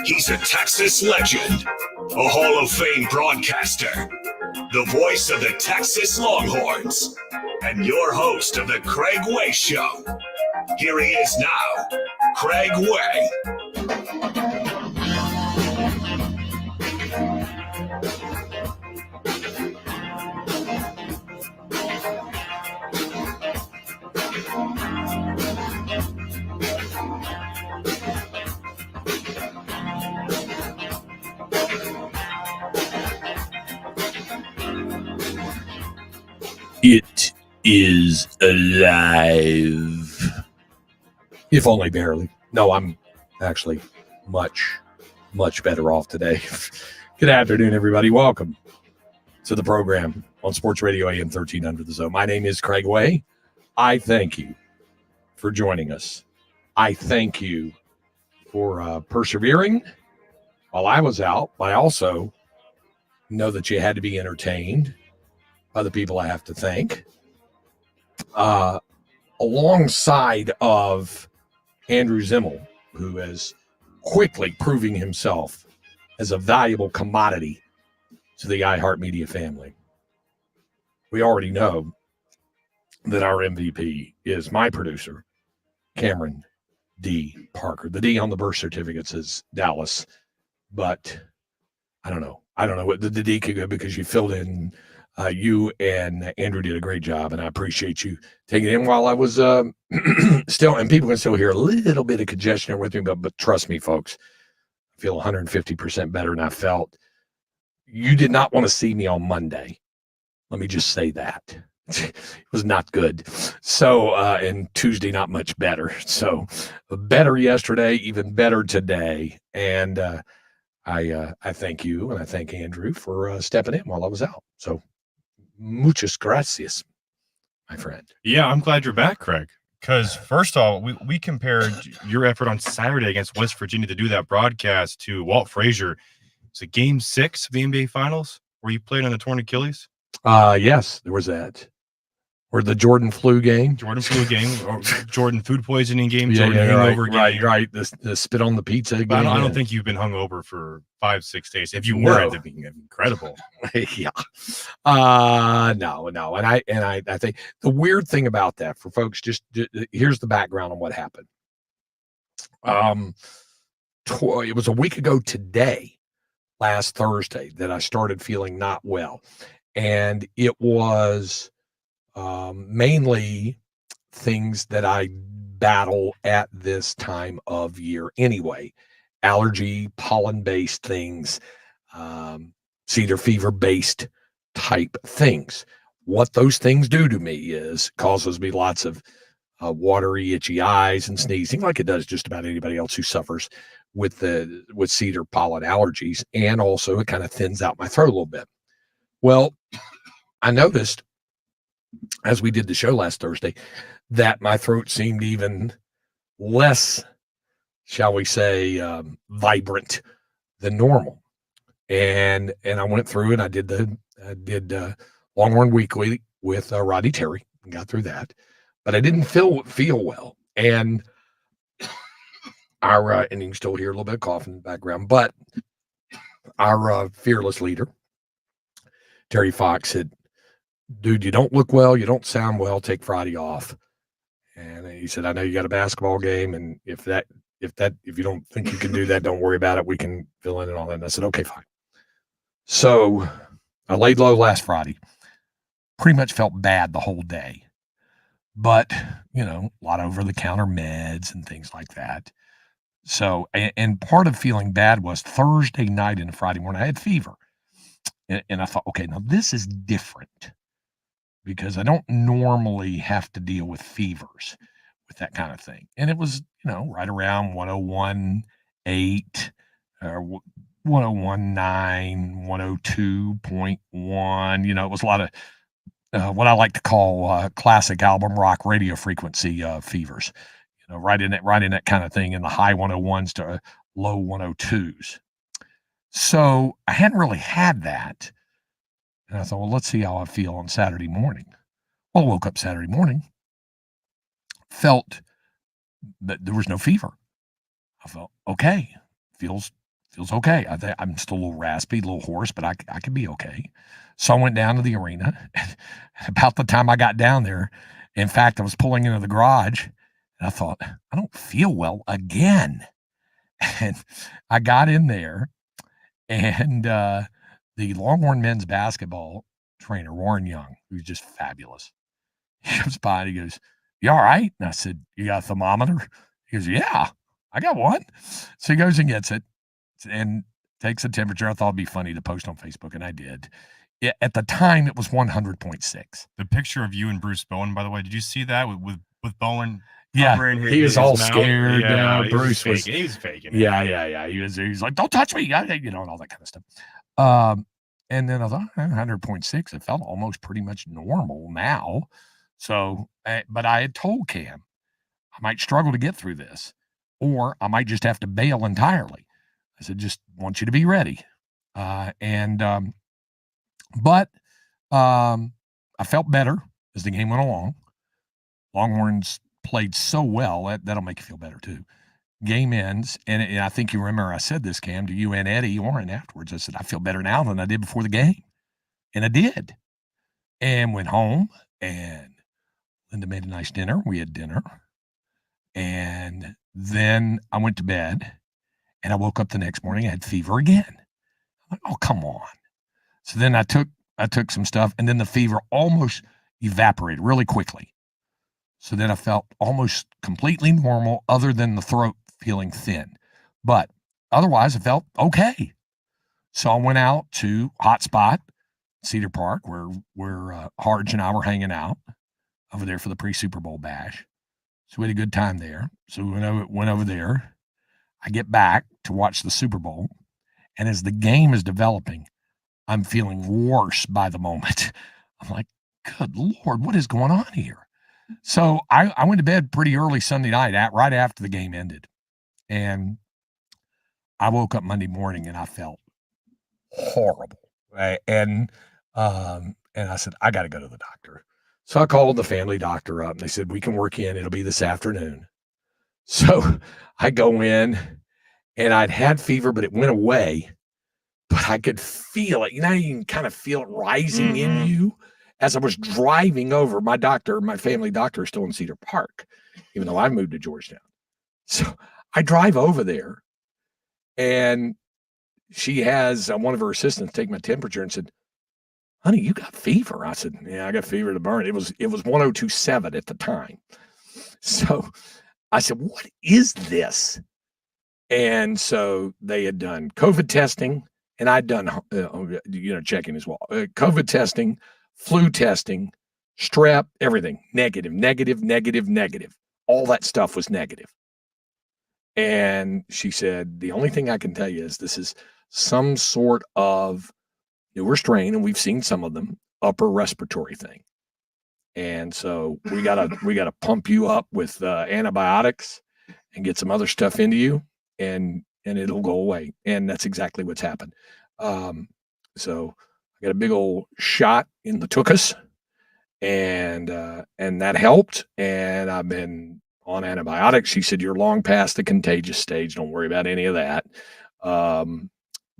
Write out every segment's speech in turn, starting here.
He's a Texas legend, a Hall of Fame broadcaster, the voice of the Texas Longhorns, and your host of the Craig Way Show. Here he is now, Craig Way. It is alive. If only barely. No, I'm actually much better off today. Good afternoon, everybody. Welcome to the program on Sports Radio AM 1300 The Zone. My name is Craig Way. I thank you for joining us. I thank you for persevering while I was out. I also know that you had to be entertained by the people I have to thank. Alongside of Andrew Zimmel, who is quickly proving himself as a valuable commodity to the iHeartMedia family. We already know that our MVP is my producer, Cameron D. Parker. The D on the birth certificate says Dallas, but I don't know. I don't know what the D could go because you filled in. You and Andrew did a great job, and I appreciate you taking it in while I was still, and people can still hear a little bit of congestion with me, but trust me, folks, I feel 150% better than I felt. You did not want to see me on Monday. Let me just say that. It was not good. So, and Tuesday, not much better. So, better yesterday, even better today. And I thank you, and I thank Andrew for stepping in while I was out. So, muchas gracias, my friend. Yeah, I'm glad you're back, Craig. Because first of all, we compared your effort on Saturday against West Virginia to do that broadcast to Walt Frazier. It's a Game 6 of the NBA Finals where you played on the torn Achilles. Yes, there was that. Or the Jordan flu game. Jordan flu game, or Jordan food poisoning game, Yeah, Jordan hangover game. Right. The spit on the pizza game. But I don't think you've been hungover for 5-6 days. If you were, it'd be incredible. Yeah. No. And I think the weird thing about that for folks, just here's the background on what happened. It was a week ago today, last Thursday, that I started feeling not well. And it was mainly things that I battle at this time of year anyway. Allergy, pollen-based things, cedar fever-based type things. What those things do to me is causes me lots of watery, itchy eyes and sneezing, like it does just about anybody else who suffers with cedar pollen allergies. And also it kind of thins out my throat a little bit. Well, I noticed as we did the show last Thursday that my throat seemed even less, shall we say, vibrant than normal. And I went through and I did Longhorn Weekly with Roddy Terry and got through that, but I didn't feel well. And and you can still hear a little bit of coughing in the background, but our fearless leader, Terry Fox, said, "Dude, you don't look well. You don't sound well. Take Friday off." And he said, "I know you got a basketball game, and if you don't think you can do that, don't worry about it. We can fill in and all that." And I said, "Okay, fine." So I laid low last Friday. Pretty much felt bad the whole day, but a lot of over-the-counter meds and things like that. So, and part of feeling bad was Thursday night and Friday morning I had fever, and I thought, okay, now this is different, because I don't normally have to deal with fevers with that kind of thing. And it was, right around 101.8 or 101.9, 102.1. It was a lot of what I like to call classic album rock radio frequency fevers, right in that kind of thing, in the high 101s to low 102s. So I hadn't really had that. And I thought, well, let's see how I feel on Saturday morning. Well, I woke up Saturday morning, felt that there was no fever. I felt, okay, feels feels okay. I'm still a little raspy, a little hoarse, but I could be okay. So I went down to the arena. About the time I got down there, in fact, I was pulling into the garage, and I thought, I don't feel well again. And I got in there, and the Longhorn men's basketball trainer, Warren Young, who's just fabulous, he comes by and he goes, "You all right?" And I said, "You got a thermometer?" He goes, "Yeah, I got one." So he goes and gets it and takes the temperature. I thought it'd be funny to post on Facebook, and I did. At the time, it was 100.6. The picture of you and Bruce Bowen, by the way, did you see that with Bowen? Yeah, he was all mouth? scared. Yeah, Bruce was faking. He was faking. Yeah. He was like, "Don't touch me," and all that kind of stuff. And then I thought 100.6. It felt almost pretty much normal now. So, but I had told Cam I might struggle to get through this, or I might just have to bail entirely. I said, just want you to be ready. But I felt better as the game went along. Longhorns played so well, that'll make you feel better too. Game ends, and I think you remember I said this, Cam, to you and Eddie Orrin afterwards. I said, I feel better now than I did before the game. And I did. And went home, and Linda made a nice dinner. We had dinner. And then I went to bed, and I woke up the next morning. I had fever again. I'm like, oh, come on. So then I took some stuff, and then the fever almost evaporated really quickly. So then I felt almost completely normal, other than the throat feeling thin. But otherwise, I felt okay. So I went out to Hotspot, Cedar Park, where Harge and I were hanging out over there for the pre-Super Bowl bash. So we had a good time there. So we went over there. I get back to watch the Super Bowl. And as the game is developing, I'm feeling worse by the moment. I'm like, good Lord, what is going on here? So I went to bed pretty early Sunday night, right after the game ended. And I woke up Monday morning and I felt horrible. Right? And I said, I got to go to the doctor. So I called the family doctor up, and they said, we can work in. It'll be this afternoon. So I go in, and I'd had fever, but it went away. But I could feel it. You can kind of feel it rising in you. As I was driving over, my family doctor is still in Cedar Park, even though I moved to Georgetown. So I drive over there, and she has one of her assistants take my temperature and said, honey, you got fever. I said, yeah, I got fever to burn. It was 102.7 at the time. So I said, what is this? And so they had done COVID testing, and I'd done, checking as well. COVID testing, flu testing, strep, everything. Negative. All that stuff was negative. And she said, the only thing I can tell you is this is some sort of newer strain, and we've seen some of them, upper respiratory thing. And so we gotta pump you up with antibiotics and get some other stuff into you, and it'll go away. And that's exactly what's happened. So I got a big old shot in the tuchus, and that helped. And I've been on antibiotics. She said, you're long past the contagious stage. Don't worry about any of that.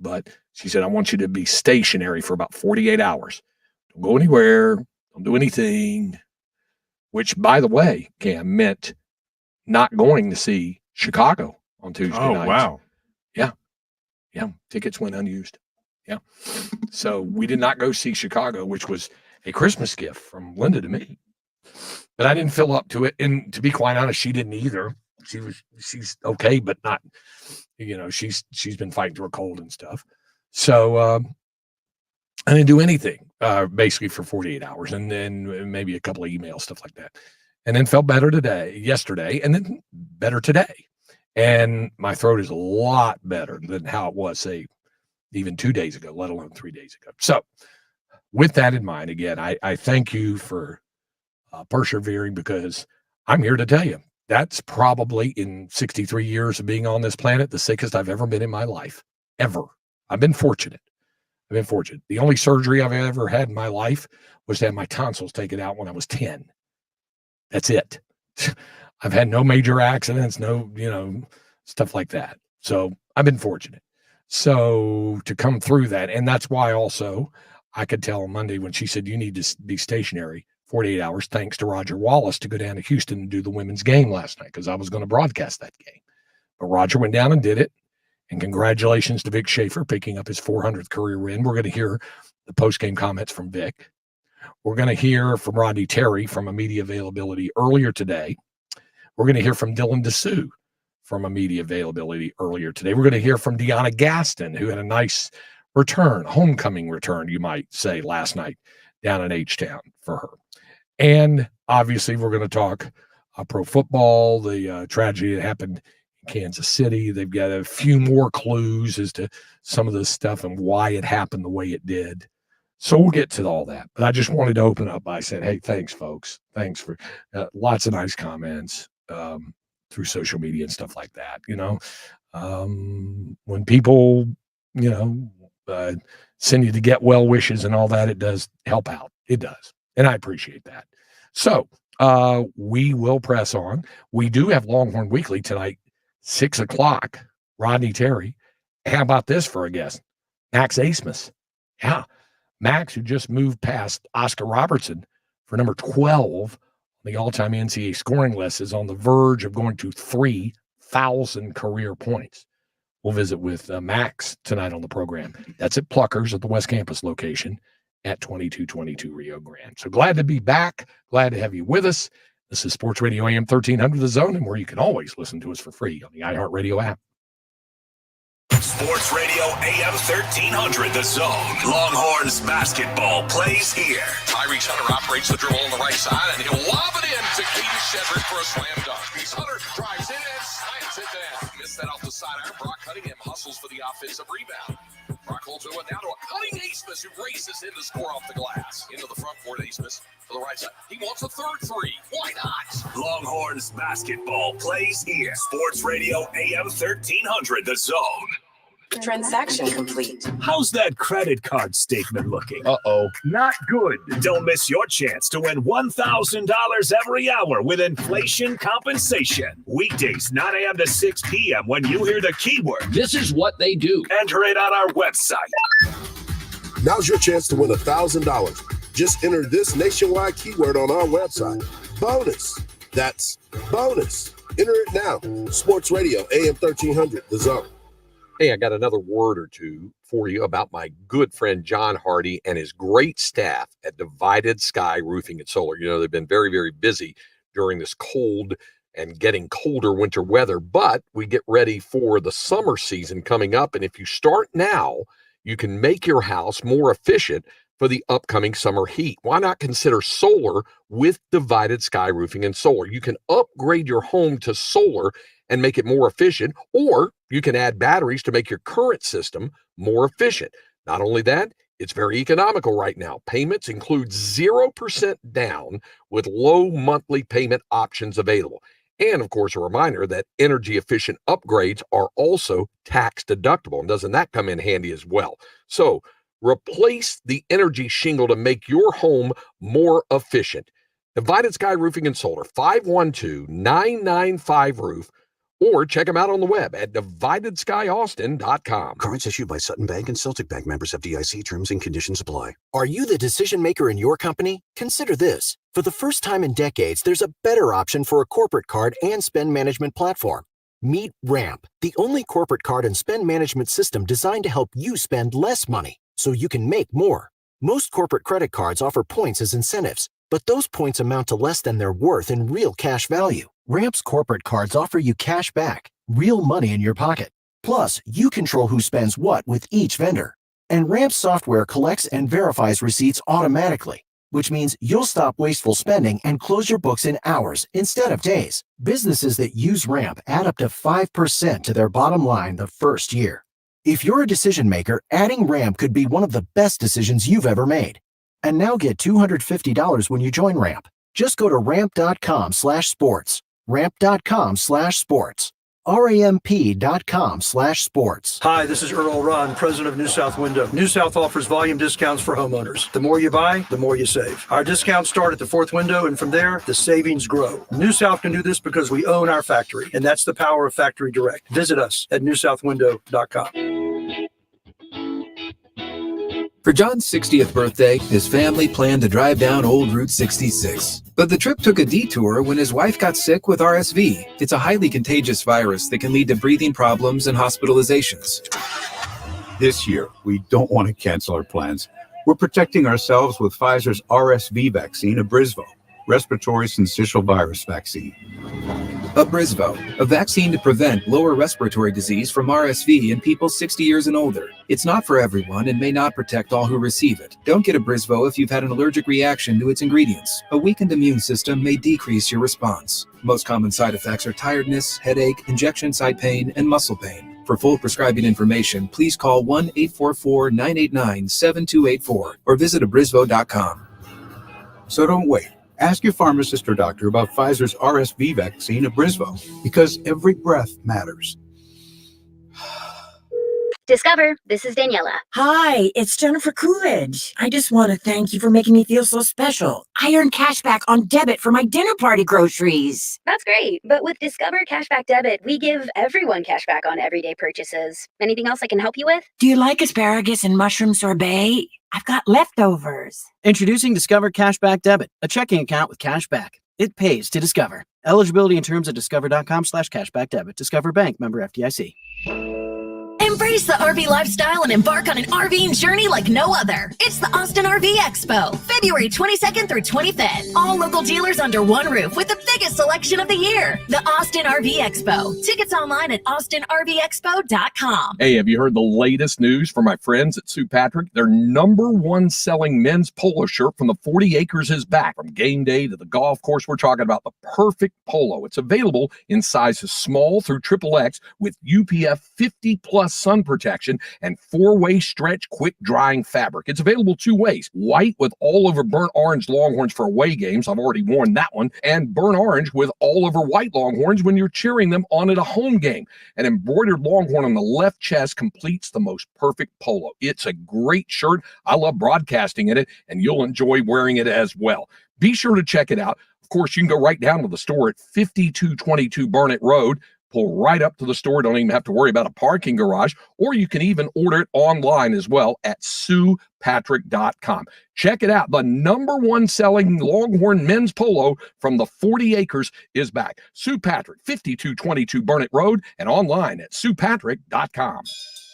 But she said, I want you to be stationary for about 48 hours. Don't go anywhere. Don't do anything. Which, by the way, Cam, meant not going to see Chicago on Tuesday night. Oh, wow. Yeah. Tickets went unused. Yeah. So we did not go see Chicago, which was a Christmas gift from Linda to me. But I didn't feel up to it. And to be quite honest, she didn't either. She's okay, but not, she's been fighting through a cold and stuff. So I didn't do anything basically for 48 hours, and then maybe a couple of emails, stuff like that. And then felt better yesterday, and then better today. And my throat is a lot better than how it was, say, even 2 days ago, let alone 3 days ago. So with that in mind, again, I thank you for persevering, because I'm here to tell you, that's probably, in 63 years of being on this planet, the sickest I've ever been in my life, ever. I've been fortunate. The only surgery I've ever had in my life was to have my tonsils taken out when I was 10. That's it. I've had no major accidents, no, stuff like that. So I've been fortunate. So to come through that, and that's why also I could tell on Monday when she said you need to be stationary 48 hours, thanks to Roger Wallace, to go down to Houston and do the women's game last night because I was going to broadcast that game. But Roger went down and did it. And congratulations to Vic Schaefer picking up his 400th career win. We're going to hear the post-game comments from Vic. We're going to hear from Rodney Terry from a media availability earlier today. We're going to hear from Dylan Dessou from a media availability earlier today. We're going to hear from Deanna Gaston, who had a nice return, homecoming return, you might say, last night down in H-Town for her. And obviously, we're going to talk pro football, the tragedy that happened in Kansas City. They've got a few more clues as to some of this stuff and why it happened the way it did. So we'll get to all that. But I just wanted to open up by saying, hey, thanks, folks. Thanks for lots of nice comments through social media and stuff like that. When people, send you to get well wishes and all that, it does help out. It does. And I appreciate that. So we will press on. We do have Longhorn Weekly tonight, 6 o'clock. Rodney Terry. How about this for a guest? Max Asmus. Yeah. Max, who just moved past Oscar Robertson for number 12 on the all-time NCAA scoring list, is on the verge of going to 3,000 career points. We'll visit with Max tonight on the program. That's at Pluckers at the West Campus location at 2222 Rio Grande. So glad to be back. Glad to have you with us. This is Sports Radio AM 1300 The Zone, and where you can always listen to us for free on the iHeartRadio app. Sports Radio AM 1300 The Zone. Longhorns basketball plays here. Tyrese Hunter operates the dribble on the right side, and he'll lob it in to Keaton Shedrick for a slam dunk. Hunter drives in and slams it down. Missed that off the side iron. Brock Cunningham hustles for the offensive rebound. Brock holds it down to a cutting Asmus, who races in to score off the glass. Into the front court, Asmus for the right side. He wants a third three. Why not? Longhorns basketball plays here. Sports Radio AM 1300 The Zone. Transaction complete. How's that credit card statement looking? Uh-oh. Not good. Don't miss your chance to win $1,000 every hour with inflation compensation. Weekdays, 9 a.m. to 6 p.m. when you hear the keyword. This is what they do. Enter it on our website. Now's your chance to win $1,000. Just enter this nationwide keyword on our website. Bonus. That's bonus. Enter it now. Sports Radio AM 1300 The Zone. Hey, I got another word or two for you about my good friend John Hardy and his great staff at Divided Sky Roofing and Solar. They've been very, very busy during this cold and getting colder winter weather, but we get ready for the summer season coming up. And if you start now, you can make your house more efficient for the upcoming summer heat. Why not consider solar with Divided Sky Roofing and Solar? You can upgrade your home to solar and make it more efficient, or you can add batteries to make your current system more efficient. Not only that, it's very economical right now. Payments include 0% down with low monthly payment options available. And of course, a reminder that energy efficient upgrades are also tax deductible. And doesn't that come in handy as well? So replace the energy shingle to make your home more efficient. Divided Sky Roofing and Solar, 512-995-ROOF, or check them out on the web at dividedskyaustin.com. Cards issued by Sutton Bank and Celtic Bank, members of FDIC. Terms and conditions apply. Are you the decision maker in your company? Consider this. For the first time in decades, there's a better option for a corporate card and spend management platform. Meet Ramp, the only corporate card and spend management system designed to help you spend less money so you can make more. Most corporate credit cards offer points as incentives, but those points amount to less than their worth in real cash value. Ramp's corporate cards offer you cash back, real money in your pocket. Plus, you control who spends what with each vendor. And Ramp's software collects and verifies receipts automatically, which means you'll stop wasteful spending and close your books in hours instead of days. Businesses that use Ramp add up to 5% to their bottom line the first year. If you're a decision maker, adding Ramp could be one of the best decisions you've ever made. And now get $250 when you join Ramp. Just go to ramp.com/sports. ramp.com/sports. ramp.com/sports. Hi, this is Earl Ron, president of New South Window. New South offers volume discounts for homeowners. The more you buy, the more you save. Our discounts start at the fourth window, and from there, the savings grow. New South can do this because we own our factory, and that's the power of Factory Direct. Visit us at newsouthwindow.com. For John's 60th birthday, his family planned to drive down Old Route 66. But the trip took a detour when his wife got sick with RSV. It's a highly contagious virus that can lead to breathing problems and hospitalizations. This year, we don't want to cancel our plans. We're protecting ourselves with Pfizer's RSV vaccine, Abrysvo, respiratory syncytial virus vaccine. Abrysvo, a vaccine to prevent lower respiratory disease from RSV in people 60 years and older. It's not for everyone and may not protect all who receive it. Don't get Abrysvo if you've had an allergic reaction to its ingredients. A weakened immune system may decrease your response. Most common side effects are tiredness, headache, injection site pain, and muscle pain. For full prescribing information, please call 1-844-989-7284 or visit abrysvo.com. So don't wait. Ask your pharmacist or doctor about Pfizer's RSV vaccine, Abrysvo, because every breath matters. Discover, this is Daniela. Hi, it's Jennifer Coolidge. I just want to thank you for making me feel so special. I earned cash back on debit for my dinner party groceries. That's great, but with Discover Cashback Debit, we give everyone cash back on everyday purchases. Anything else I can help you with? Do you like asparagus and mushroom sorbet? I've got leftovers. Introducing Discover Cashback Debit, a checking account with cash back. It pays to Discover. Eligibility and terms at discover.com/cashbackdebit. Discover Bank, member FDIC. Embrace the RV lifestyle and embark on an RVing journey like no other. It's the Austin RV Expo, February 22nd through 25th. All local dealers under one roof with the biggest selection of the year. The Austin RV Expo. Tickets online at austinrvexpo.com. Hey, have you heard the latest news from my friends at Sue Patrick? Their #1 selling men's polo shirt from the 40 Acres is back. From game day to the golf course, we're talking about the perfect polo. It's available in sizes small through XXX with UPF 50+ sun protection and 4-way stretch quick drying fabric. It's available 2 ways: white with all over burnt orange Longhorns for away games. I've already worn that one. And burnt orange with all over white Longhorns when you're cheering them on at a home game. An embroidered Longhorn on the left chest completes the most perfect polo. It's a great shirt. I love broadcasting in it, and you'll enjoy wearing it as well. Be sure to check it out. Of course, you can go right down to the store at 5222 Burnett Road. Pull right up to the store. Don't even have to worry about a parking garage. Or you can even order it online as well at SuePatrick.com. Check it out. The #1 selling Longhorn men's polo from the 40 Acres is back. Sue Patrick, 5222 Burnett Road, and online at SuePatrick.com.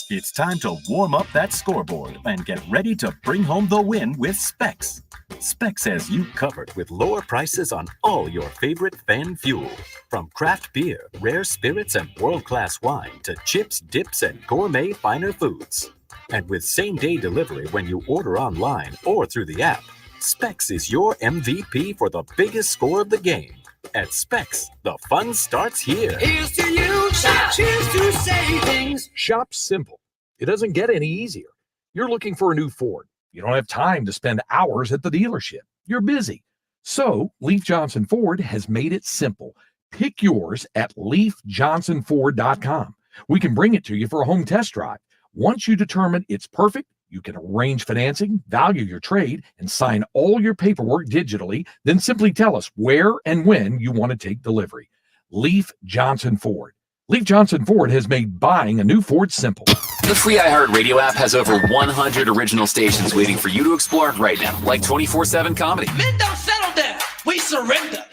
It's time to warm up that scoreboard and get ready to bring home the win with Specs. Specs has you covered with lower prices on all your favorite fan fuel. From craft beer, rare spirits, and world-class wine to chips, dips, and gourmet finer foods. And with same-day delivery when you order online or through the app, Specs is your MVP for the biggest score of the game. At Specs, the fun starts here. Here's to you, cheers to savings. Shop simple. It doesn't get any easier. You're looking for a new Ford. You don't have time to spend hours at the dealership. You're busy. So Leif Johnson Ford has made it simple. Pick yours at LeifJohnsonFord.com. We can bring it to you for a home test drive. Once you determine it's perfect, you can arrange financing, value your trade, and sign all your paperwork digitally. Then simply tell us where and when you want to take delivery. Leif Johnson Ford. Leif Johnson Ford has made buying a new Ford simple. The free iHeartRadio app has over 100 original stations waiting for you to explore right now, like 24/7 comedy. Men don't settle down. We surrender.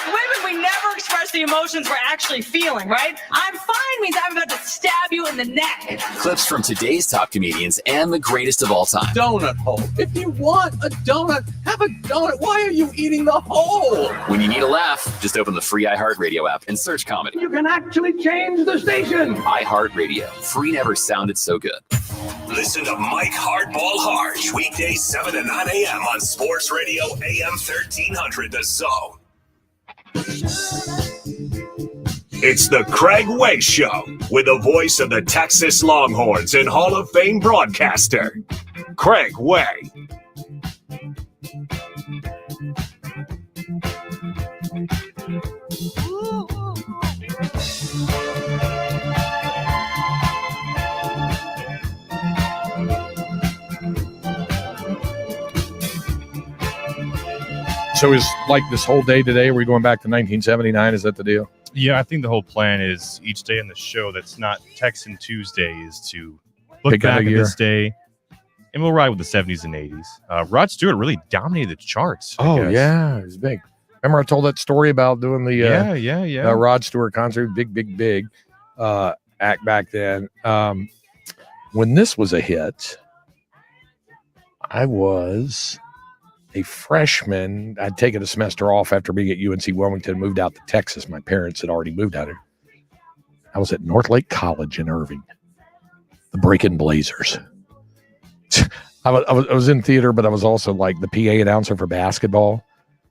Women, we never express the emotions we're actually feeling, right? I'm fine means I'm about to stab you in the neck. Clips from today's top comedians and the greatest of all time. Donut hole. If you want a donut, have a donut. Why are you eating the hole? When you need a laugh, just open the free iHeartRadio app and search comedy. You can actually change the station. iHeartRadio. Free never sounded so good. Listen to Mike Hardball Harge, weekdays 7 to 9 a.m. on Sports Radio AM 1300 The Zone. It's the Craig Way Show with the voice of the Texas Longhorns and Hall of Fame broadcaster, Craig Way. So is like this whole day today, are we going back to 1979? Is that the deal? Yeah, I think the whole plan is each day in the show that's not Texan Tuesday is to look Pick out back a at year. this day and we'll ride with the 70s and 80s. Rod Stewart really dominated the charts. I guess. Yeah, it was big. Remember I told that story about doing the Rod Stewart concert, big act back then. When this was a hit, I was a freshman. I'd taken a semester off after being at UNC Wilmington, moved out to Texas. My parents had already moved out here. I was at North Lake College in Irving, the Breaking Blazers. I was in theater, but I was also like the PA announcer for basketball.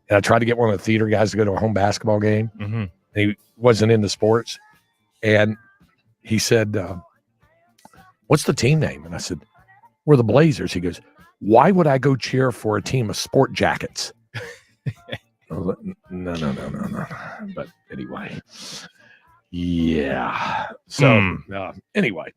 And I tried to get one of the theater guys to go to a home basketball game. Mm-hmm. And he wasn't into sports. And he said, what's the team name? And I said, we're the Blazers. He goes, why would I go cheer for a team of sport jackets? I was like, no. But anyway, yeah. So anyway,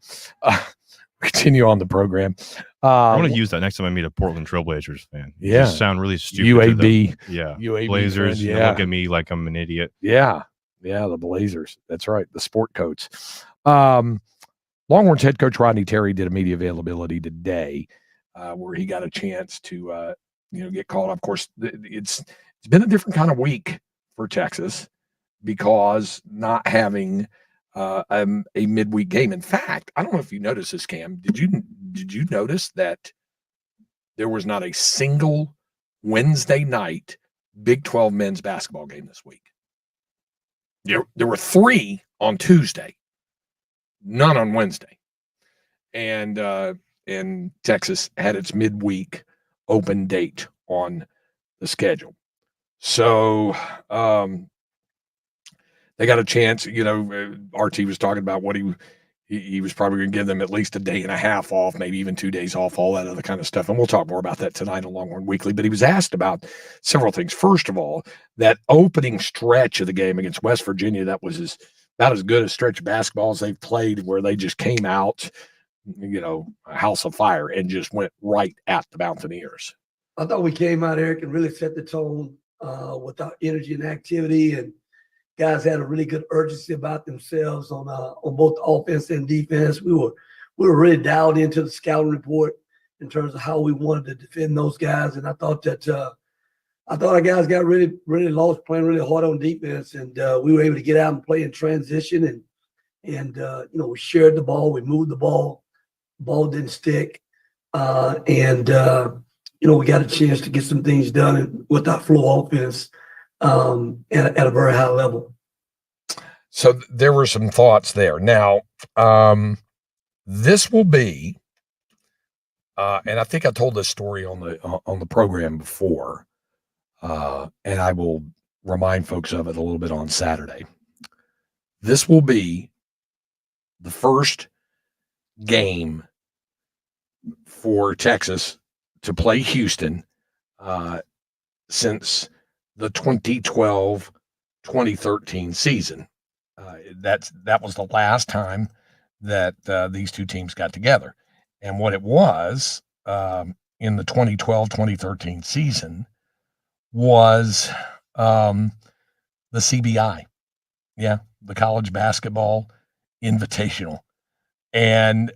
continue on the program. I want to use that next time I meet a Portland Trailblazers fan. You Yeah. just sound really stupid. UAB. Yeah. UAB Blazers. friend, They yeah. look at me like I'm an idiot. Yeah, the Blazers. That's right, the sport coats. Longhorns head coach Rodney Terry did a media availability today where he got a chance to get called up. Of course, it's been a different kind of week for Texas because not having a midweek game. In fact, I don't know if you noticed this, Cam. Did you notice that there was not a single Wednesday night Big 12 men's basketball game this week? There were 3 on Tuesday, none on Wednesday. And Texas had its midweek open date on the schedule. So they got a chance. RT was talking about what he was probably going to give them at least a day and a half off, maybe even 2 days off, all that other kind of stuff. And we'll talk more about that tonight on Longhorn Weekly. But he was asked about several things. First of all, that opening stretch of the game against West Virginia, that was about as good a stretch of basketball as they've played, where they just came out, a house of fire and just went right at the Mountaineers. I thought we came out, Eric, and really set the tone with our energy and activity, and guys had a really good urgency about themselves on both offense and defense. We were really dialed into the scouting report in terms of how we wanted to defend those guys, and I thought our guys got really lost playing really hard on defense, and we were able to get out and play in transition, and we shared the ball, we moved the ball didn't stick, and we got a chance to get some things done with our flow offense at a very high level. So there were some thoughts there. Now, this will be, and I think I told this story on the program before, and I will remind folks of it a little bit on Saturday. This will be the first game for Texas to play Houston since the 2012-2013 season. That was the last time that these two teams got together. And what it was in the 2012-2013 season was the CBI. Yeah, the College Basketball Invitational. And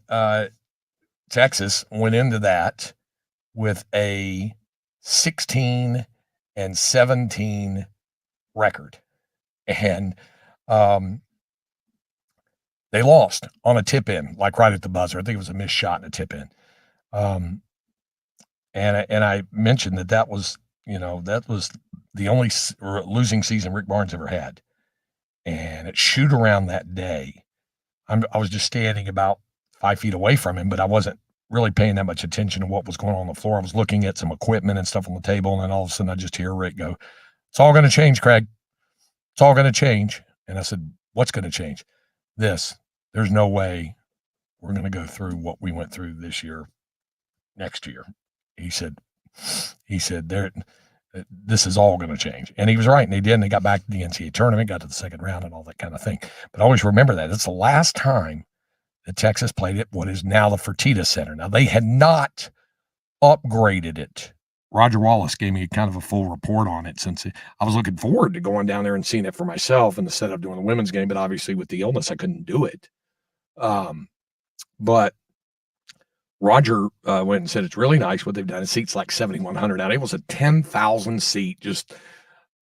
Texas went into that with a 16-17 record. And they lost on a tip-in, like right at the buzzer. I think it was a missed shot and a tip-in. And I mentioned that was the only losing season Rick Barnes ever had. And at shoot around that day, I was just standing about 5 feet away from him, but I wasn't really paying that much attention to what was going on the floor. I was looking at some equipment and stuff on the table, and then all of a sudden I just hear Rick go, "It's all going to change, Craig. It's all going to change." And I said, "What's going to change?" This. There's no way we're going to go through what we went through this year next year. He said, this is all going to change. And he was right, and they did, and they got back to the NCAA tournament, got to the second round and all that kind of thing. But always remember that. It's the last time that Texas played at what is now the Fertitta Center. Now, they had not upgraded it. Roger Wallace gave me kind of a full report on it, since I was looking forward to going down there and seeing it for myself instead of doing the women's game. But obviously with the illness, I couldn't do it. But Roger went and said it's really nice what they've done. It seats like 7,100. Now, it was a 10,000 seat, just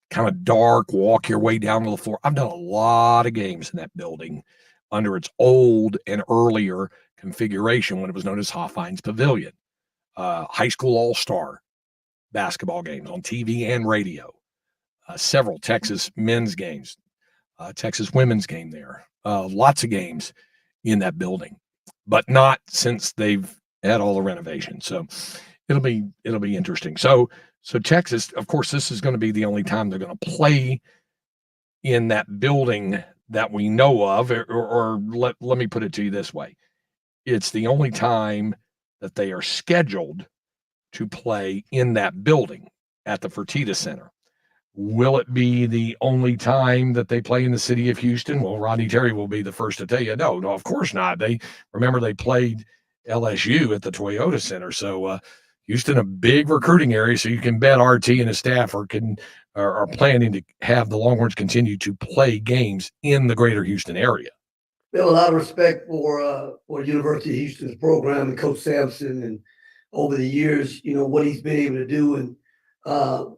kind of dark, walk your way down to the floor. I've done a lot of games in that building under its old and earlier configuration when it was known as Hoffheinz Pavilion. High school all-star basketball games on TV and radio. Several Texas men's games, Texas women's game there. Lots of games in that building, but not since they've had all the renovations. So it'll be interesting. So Texas, of course, this is going to be the only time they're going to play in that building that we know of, or let me put it to you this way. It's the only time that they are scheduled to play in that building at the Fertitta Center. Will it be the only time that they play in the city of Houston? Well, Rodney Terry will be the first to tell you, no, of course not. They played LSU at the Toyota Center. So Houston, a big recruiting area. So you can bet RT and his staff are planning to have the Longhorns continue to play games in the greater Houston area. We have a lot of respect for University of Houston's program and Coach Sampson, and over the years, what he's been able to do, and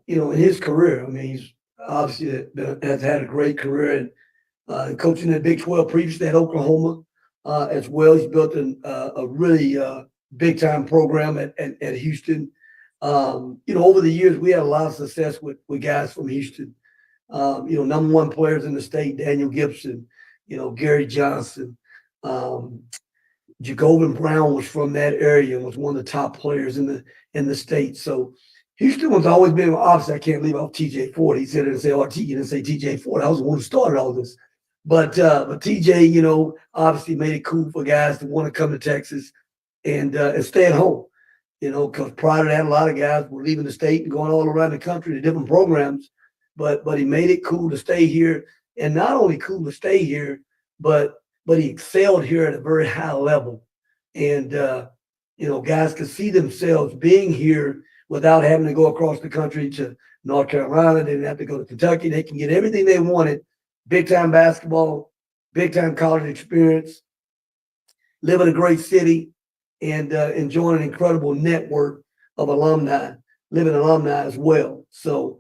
in his career. I mean, he's obviously has had a great career, and coaching in Big 12 previously at Oklahoma as well. He's built a really big time program at Houston. Over the years, we had a lot of success with guys from Houston. Number one players in the state, Daniel Gibson, Gary Johnson, Jacobin Brown was from that area and was one of the top players in the state. So Houston was always been, obviously I can't leave off TJ Ford. He said it and say RT, you didn't say TJ Ford. I was the one who started all this. But TJ, obviously made it cool for guys to want to come to Texas and stay at home. Because prior to that, a lot of guys were leaving the state and going all around the country to different programs. But he made it cool to stay here, and not only cool to stay here, but he excelled here at a very high level. And guys could see themselves being here without having to go across the country to North Carolina. They didn't have to go to Kentucky. They can get everything they wanted: big time basketball, big time college experience, live in a great city, and enjoying an incredible network of alumni, living alumni as well. So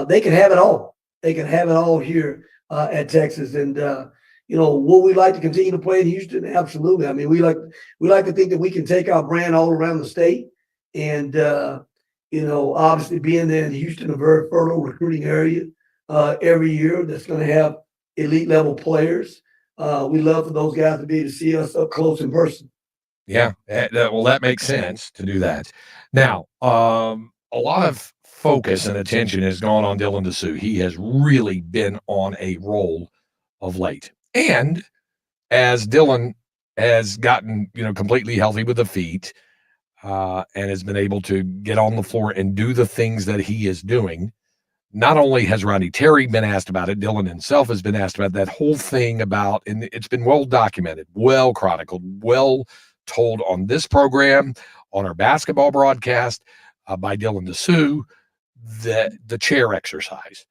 they can have it all. They can have it all here at Texas. And would we like to continue to play in Houston? Absolutely. I mean, we like to think that we can take our brand all around the state. And obviously being there in Houston, a very fertile recruiting area every year that's going to have elite level players. We love for those guys to be able to see us up close in person. Yeah, well, that makes sense to do that. Now, a lot of focus and attention has gone on Dylan Disu. He has really been on a roll of late. And as Dylan has gotten, completely healthy with the feet and has been able to get on the floor and do the things that he is doing, not only has Rodney Terry been asked about it, Dylan himself has been asked about that whole thing about, and it's been well documented, well chronicled, well told on this program, on our basketball broadcast by Dylan Disu, the chair exercise,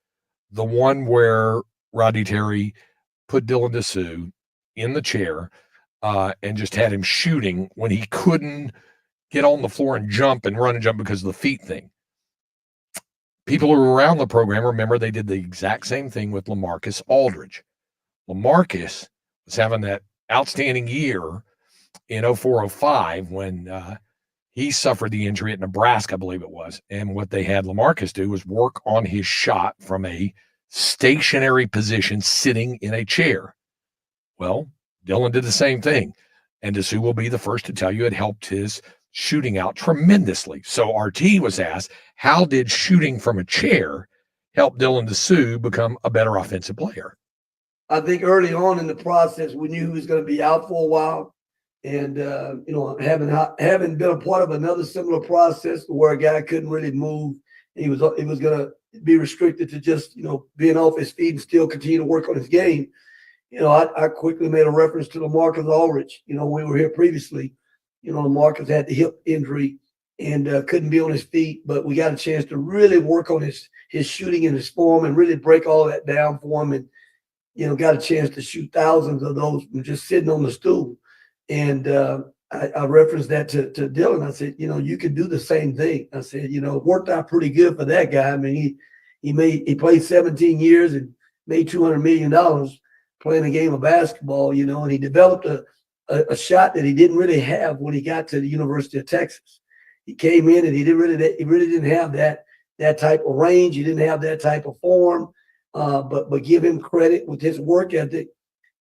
the one where Rodney Terry put Dylan Disu in the chair and just had him shooting when he couldn't get on the floor and jump and run and jump because of the feet thing. People who were around the program remember they did the exact same thing with LaMarcus Aldridge. LaMarcus was having that outstanding year in 04-05 when he suffered the injury at Nebraska, I believe it was. And what they had LaMarcus do was work on his shot from a stationary position sitting in a chair. Well, Dylan did the same thing. And Disu will be the first to tell you it helped his shooting out tremendously. So RT was asked, how did shooting from a chair help Dylan Disu become a better offensive player? I think early on in the process, we knew he was going to be out for a while. And, having been a part of another similar process where a guy couldn't really move, he was going to be restricted to just, being off his feet and still continue to work on his game. I quickly made a reference to LaMarcus Aldridge. We were here previously. LaMarcus had the hip injury and couldn't be on his feet, but we got a chance to really work on his shooting and his form and really break all that down for him. And, got a chance to shoot thousands of those from just sitting on the stool. And, I referenced that to Dylan. I said, you could do the same thing. I said, it worked out pretty good for that guy. I mean, he played 17 years and made $200 million playing a game of basketball, and he developed a shot that he didn't really have when he got to the University of Texas. He came in and he really didn't have that type of range. He didn't have that type of form. But give him credit with his work ethic,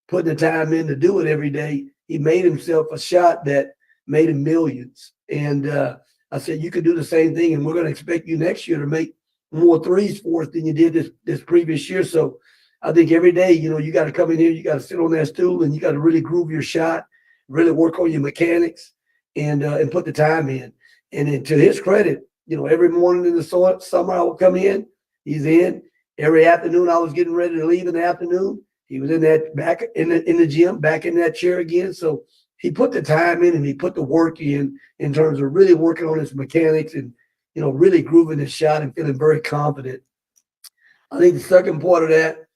putting the time in to do it every day. He made himself a shot that made him millions. And I said, you could do the same thing, and we're going to expect you next year to make more threes for us than you did this previous year. So I think every day, you got to come in here, you got to sit on that stool, and you got to really groove your shot, really work on your mechanics, and put the time in. And then to his credit, every morning in the summer I would come in, he's in. Every afternoon I was getting ready to leave in the afternoon, he was in that back in the gym, back in that chair again. So he put the time in and he put the work in terms of really working on his mechanics and, really grooving his shot and feeling very confident. I think the second part of that,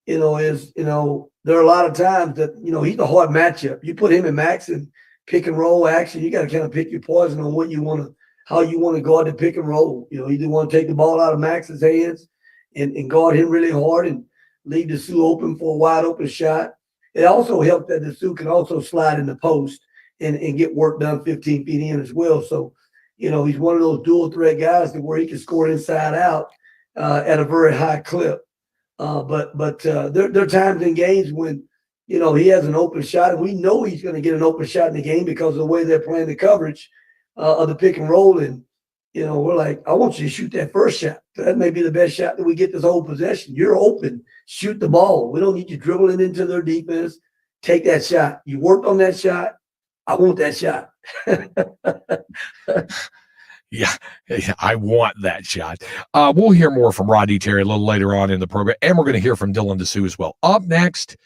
is, there are a lot of times that, he's a hard matchup. You put him in max and pick and roll action, you got to kind of pick your poison on how you want to guard the pick and roll. You either want to take the ball out of Max's hands and guard him really hard and leave the Sioux open for a wide open shot. It also helped that the Sioux can also slide in the post and get work done 15 feet in as well. So, he's one of those dual threat guys where he can score inside out at a very high clip. But there are times in games when, he has an open shot, and we know he's going to get an open shot in the game because of the way they're playing the coverage of the pick and roll. And, we're like, I want you to shoot that first shot. That may be the best shot that we get this whole possession. You're open. Shoot the ball. We don't need you dribbling into their defense. Take that shot. You worked on that shot. I want that shot. Yeah, I want that shot. We'll hear more from Rodney Terry a little later on in the program, and we're going to hear from Dylan DeSue as well. Up next,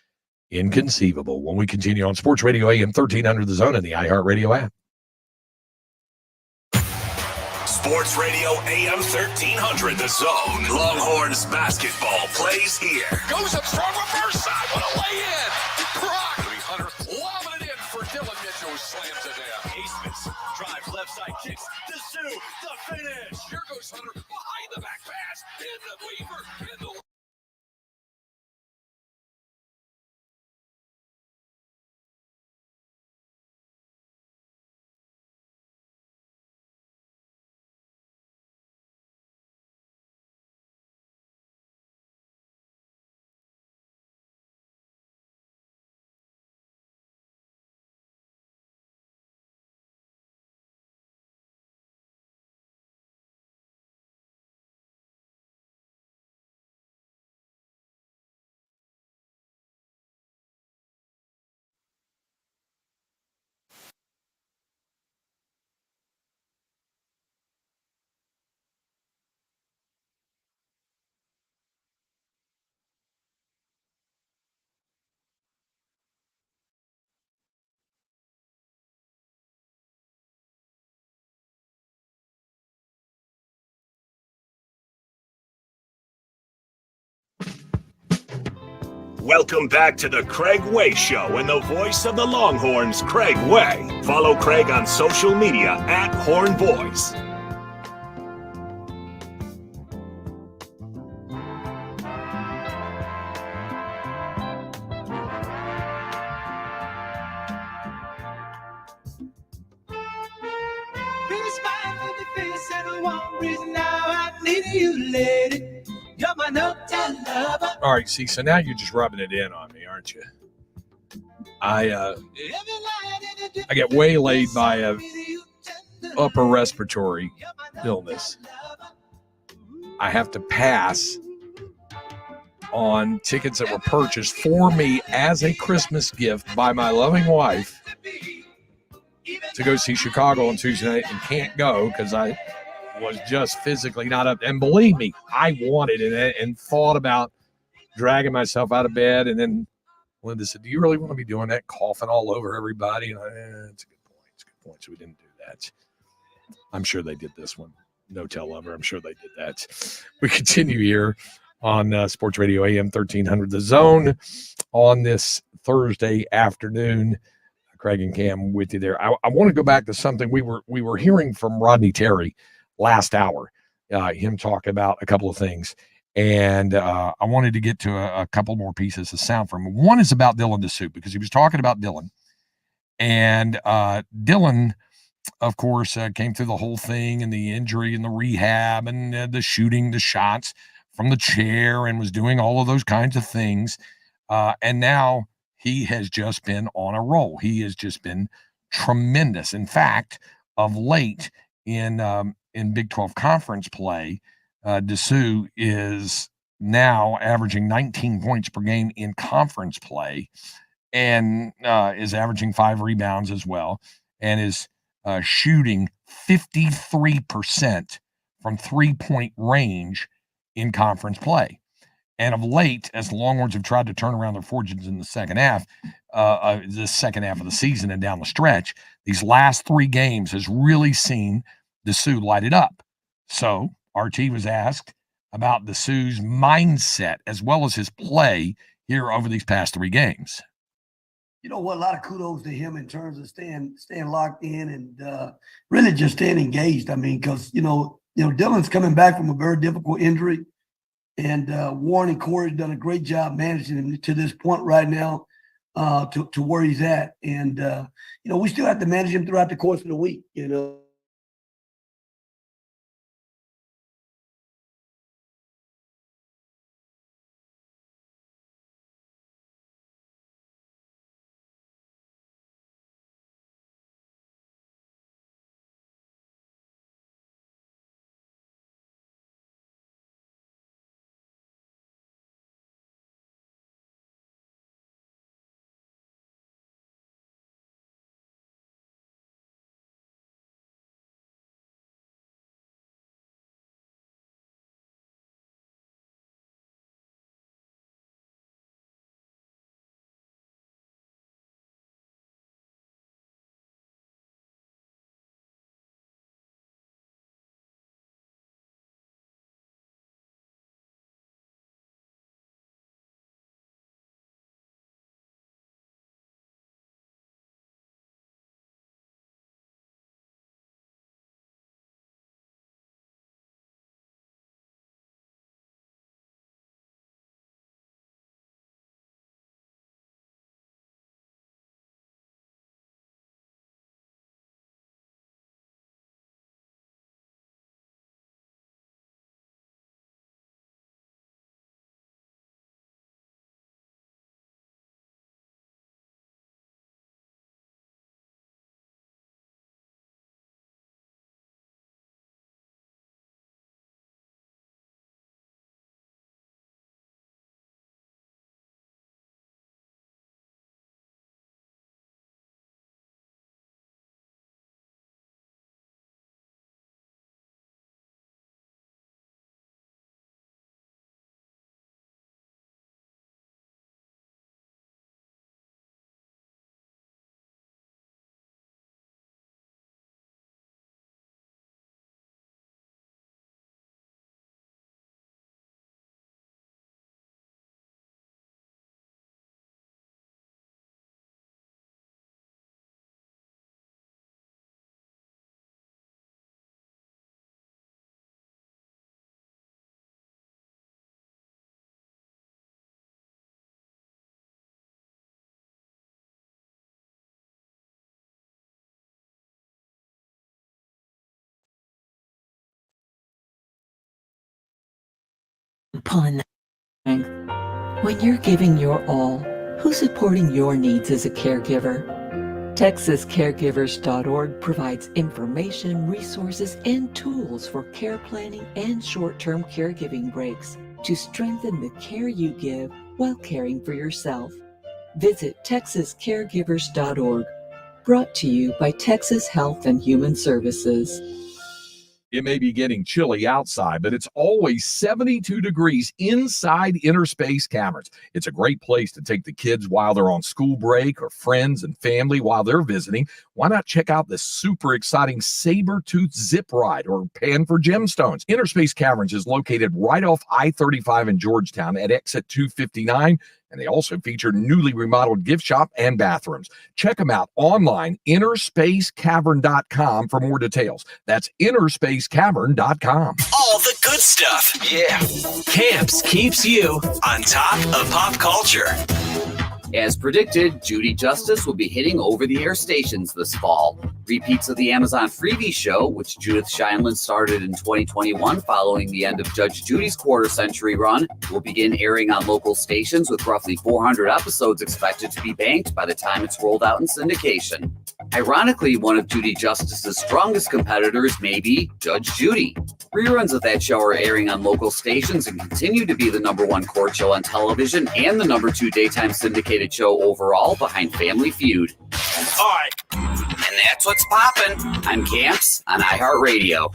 Inconceivable, when we continue on Sports Radio AM 1300 The Zone and the iHeartRadio app. Sports Radio AM 1300 The Zone. Longhorns basketball plays here. Goes up strong reverse side. What a lay-in. Brock. Hunter lobbing it in for Dylan Mitchell, who slams it down. Eastman's drives left side, kicks the Sioux, the finish. Here goes Hunter behind the back pass. In the Weaver. In the Welcome back to the Craig Way Show and the voice of the Longhorns, Craig Way. Follow Craig on social media at Horn Boys. All right, see, so now you're just rubbing it in on me, aren't you? I get waylaid by a upper respiratory illness. I have to pass on tickets that were purchased for me as a Christmas gift by my loving wife to go see Chicago on Tuesday night and can't go because I was just physically not up. And believe me, I wanted it and thought about dragging myself out of bed. And then Linda said, do you really want to be doing that, coughing all over everybody? And it's a good point. It's a good point. So we didn't do that. I'm sure they did this one. No tell lover. I'm sure they did that. We continue here on Sports Radio AM 1300 The Zone on this Thursday afternoon. Craig and Cam, with you there. I want to go back to something we were hearing from Rodney Terry last hour, him talk about a couple of things. And I wanted to get to a couple more pieces of sound from him. One is about Dylan Disu, because he was talking about Dylan. And Dylan, of course, came through the whole thing and the injury and the rehab and the shooting the shots from the chair and was doing all of those kinds of things. And now he has just been on a roll. He has just been tremendous. In fact, of late in Big 12 conference play, Disu is now averaging 19 points per game in conference play, and is averaging 5 rebounds as well, and is shooting 53% from 3-point range in conference play. And of late, as the Longhorns have tried to turn around their fortunes in the second half of the season and down the stretch, these last 3 games has really seen Disu light it up. So RT was asked about Disu's mindset as well as his play here over these past 3 games. You know what? A lot of kudos to him in terms of staying locked in and really just staying engaged. I mean, because you know Dylan's coming back from a very difficult injury, and Warren and Corey have done a great job managing him to this point right now, to where he's at. And we still have to manage him throughout the course of the week. Pulling that. When you're giving your all, who's supporting your needs as a caregiver? TexasCaregivers.org provides information, resources, and tools for care planning and short-term caregiving breaks to strengthen the care you give while caring for yourself. Visit TexasCaregivers.org. Brought to you by Texas Health and Human Services. It may be getting chilly outside, but it's always 72 degrees inside Interspace Caverns. It's a great place to take the kids while they're on school break, or friends and family while they're visiting. Why not check out this super exciting saber-tooth zip ride or pan for gemstones? Interspace Caverns is located right off I-35 in Georgetown at exit 259. And they also feature newly remodeled gift shop and bathrooms. Check them out online, innerspacecavern.com for more details. That's innerspacecavern.com. All the good stuff. Yeah. Camps keeps you on top of pop culture. As predicted, Judy Justice will be hitting over-the-air stations this fall. Repeats of the Amazon Freebie show, which Judith Scheinland started in 2021 following the end of Judge Judy's quarter-century run, will begin airing on local stations with roughly 400 episodes expected to be banked by the time it's rolled out in syndication. Ironically, one of Judy Justice's strongest competitors may be Judge Judy. Reruns of that show are airing on local stations and continue to be the #1 court show on television and the #2 daytime syndicated show overall behind Family Feud. All right. And that's what's poppin'. I'm Camps on iHeartRadio.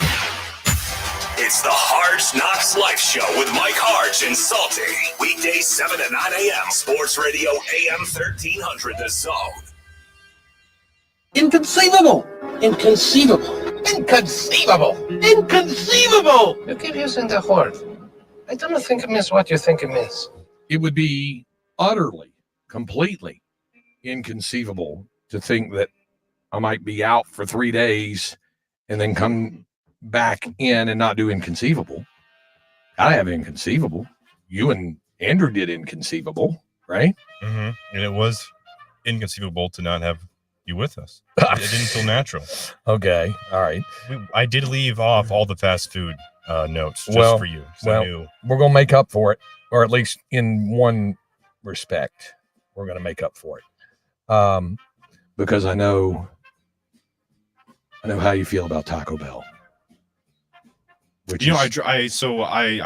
It's the Hards Knocks Life Show with Mike Hards and Salty. Weekdays 7 to 9 a.m. Sports Radio AM 1300 The Zone. Inconceivable! Inconceivable! Inconceivable! Inconceivable! You keep using the word. I don't think it means what you think it means. It would be utterly, completely inconceivable to think that I might be out for 3 days and then come back in and not do inconceivable. I have inconceivable. You and Andrew did inconceivable, right? Mm-hmm. And it was inconceivable to not have you with us. It didn't feel natural. Okay. All right. I did leave off all the fast food notes just for you. So I knew. We're going to make up for it, or at least in one respect, we're going to make up for it. Because I know how you feel about Taco Bell. Which I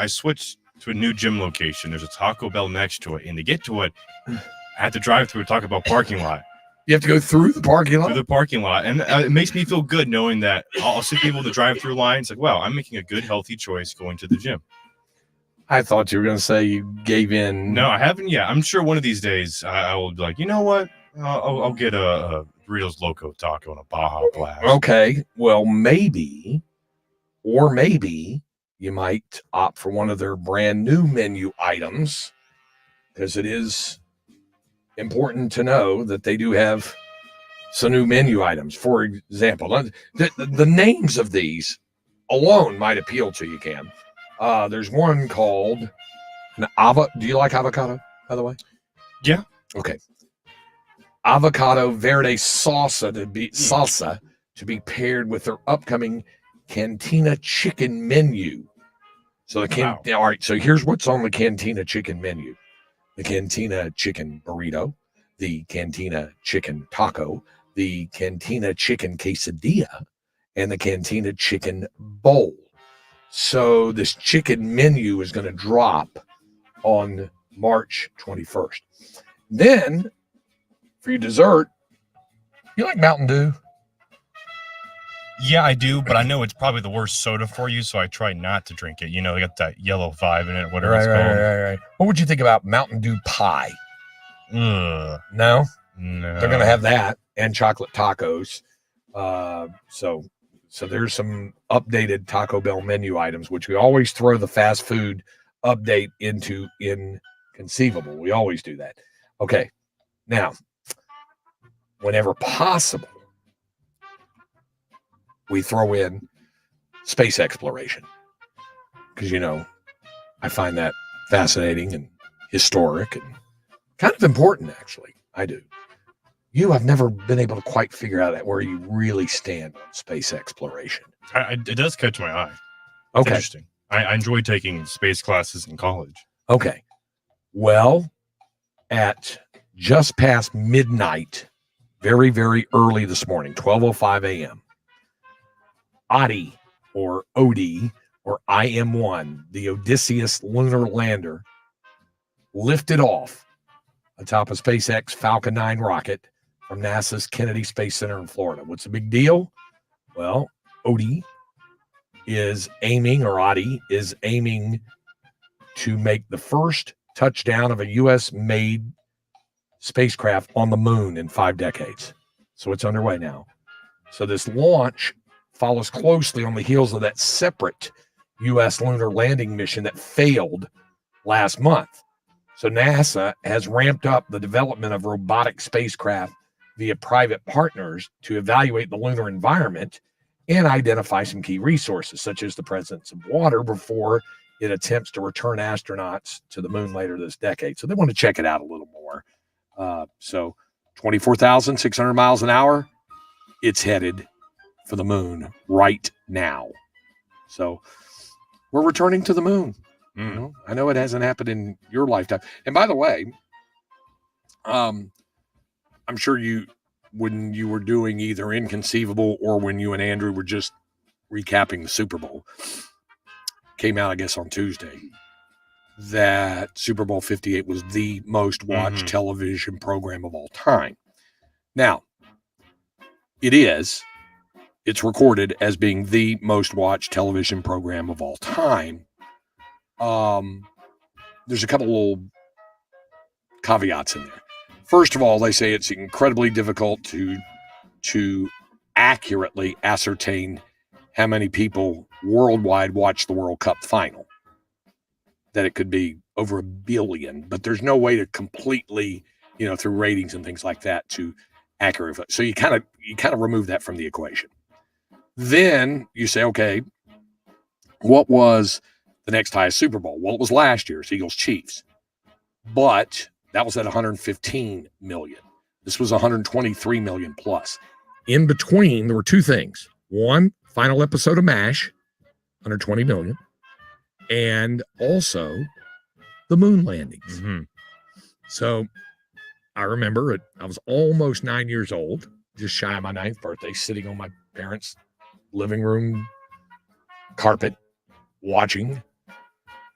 switched to a new gym location. There's a Taco Bell next to it, and to get to it, I had to drive through a Taco Bell parking lot. You have to go through the parking lot? Through the parking lot. And it makes me feel good knowing that I'll see people in the drive-through lines like, wow, I'm making a good, healthy choice going to the gym. I thought you were going to say you gave in. No, I haven't yet. I'm sure one of these days I will be like, you know what? I'll get a Doritos Loco Taco and a Baja Blast. Okay. Well, maybe you might opt for one of their brand new menu items, because it is important to know that they do have some new menu items. For example, the names of these alone might appeal to you, Cam. There's one called an Do you like avocado, by the way? Yeah. Okay. Avocado verde salsa to be paired with their upcoming Cantina chicken menu. So all right. So here's what's on the Cantina chicken menu: the Cantina chicken burrito, the Cantina chicken taco, the Cantina chicken quesadilla, and the Cantina chicken bowl. So this chicken menu is going to drop on March 21st. Then for your dessert, you like Mountain Dew? Yeah, I do, but I know it's probably the worst soda for you, so I try not to drink it. You know, they got that yellow vibe in it, whatever it's called. Right. What would you think about Mountain Dew pie? Ugh. No? No. They're going to have that and chocolate tacos. So there's some updated Taco Bell menu items, which we always throw the fast food update into inconceivable. We always do that. Okay. Now, whenever possible, we throw in space exploration, because, I find that fascinating and historic and kind of important, actually. I do. I've never been able to quite figure out where you really stand on space exploration. It does catch my eye. Okay. It's interesting. I enjoy taking space classes in college. Okay. Well, at just past midnight, very, very early this morning, 12:05 a.m., ODI, or IM-1, the Odysseus lunar lander, lifted off atop a SpaceX Falcon 9 rocket from NASA's Kennedy Space Center in Florida. What's the big deal? Well, ODI is aiming to make the first touchdown of a U.S.-made spacecraft on the moon in 5 decades. So it's underway now. So this launch follows closely on the heels of that separate U.S. lunar landing mission that failed last month. So NASA has ramped up the development of robotic spacecraft via private partners to evaluate the lunar environment and identify some key resources, such as the presence of water, before it attempts to return astronauts to the moon later this decade. So they want to check it out a little more. So 24,600 miles an hour, it's headed for the moon right now. So we're returning to the moon. You know, I know it hasn't happened in your lifetime. And by the way, I'm sure when you were doing either Inconceivable or when you and Andrew were just recapping the Super Bowl, came out, I guess, on Tuesday, that Super Bowl 58 was the most watched television program of all time. Now, it's recorded as being the most watched television program of all time. There's a couple little caveats in there. First of all, they say it's incredibly difficult to accurately ascertain how many people worldwide watch the World Cup final. That it could be over 1 billion, but there's no way to completely, through ratings and things like that, to accurate. So you kind of remove that from the equation. Then you say, okay, what was the next highest Super Bowl? Well, it was last year's Eagles-Chiefs, but that was at 115 million. This was 123 million plus. In between, there were two things. One, final episode of MASH, 120 million, and also the moon landings. So I remember I was almost 9 years old, just shy of my 9th birthday, sitting on my parents' living room carpet, watching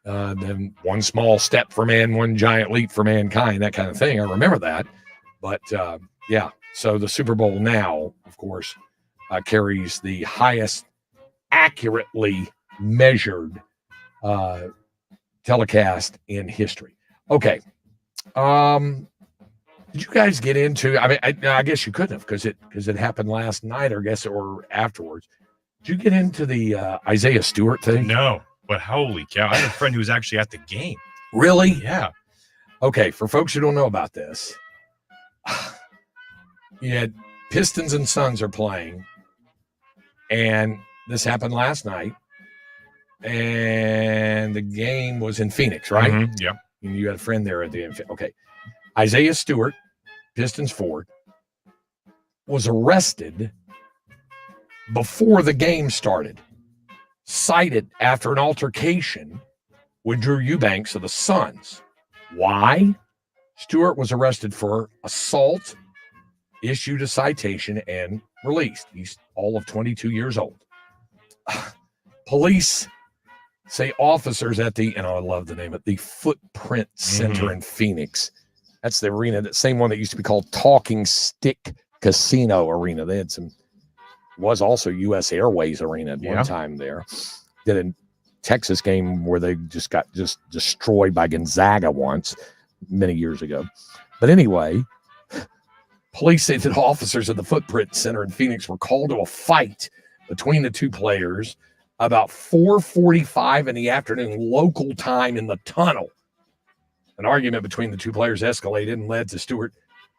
then one small step for man, one giant leap for mankind, that kind of thing. I remember that. But so the Super Bowl now, of course, carries the highest accurately measured telecast in history. Okay. Did you guys get into, I guess you couldn't have because it happened last night, or afterwards. Did you get into the Isaiah Stewart thing? No, but holy cow. I have a friend who was actually at the game. Really? Yeah. Okay, for folks who don't know about this, you had Pistons and Suns are playing, and this happened last night, and the game was in Phoenix, right? Yeah. And you had a friend there at the end. Okay. Isaiah Stewart, Pistons forward, was arrested before the game started, cited after an altercation with Drew Eubanks of the Suns. Why? Stewart was arrested for assault, issued a citation, and released. He's all of 22 years old. Police say officers at and I love the name of the Footprint Center in Phoenix. That's the arena, that same one that used to be called Talking Stick Casino Arena. They had was also U.S. Airways Arena at one time there. Did a Texas game where they just got destroyed by Gonzaga once, many years ago. But anyway, police say that officers at the Footprint Center in Phoenix were called to a fight between the two players about 4:45 in the afternoon local time in the tunnel. An argument between the two players escalated and led to Stewart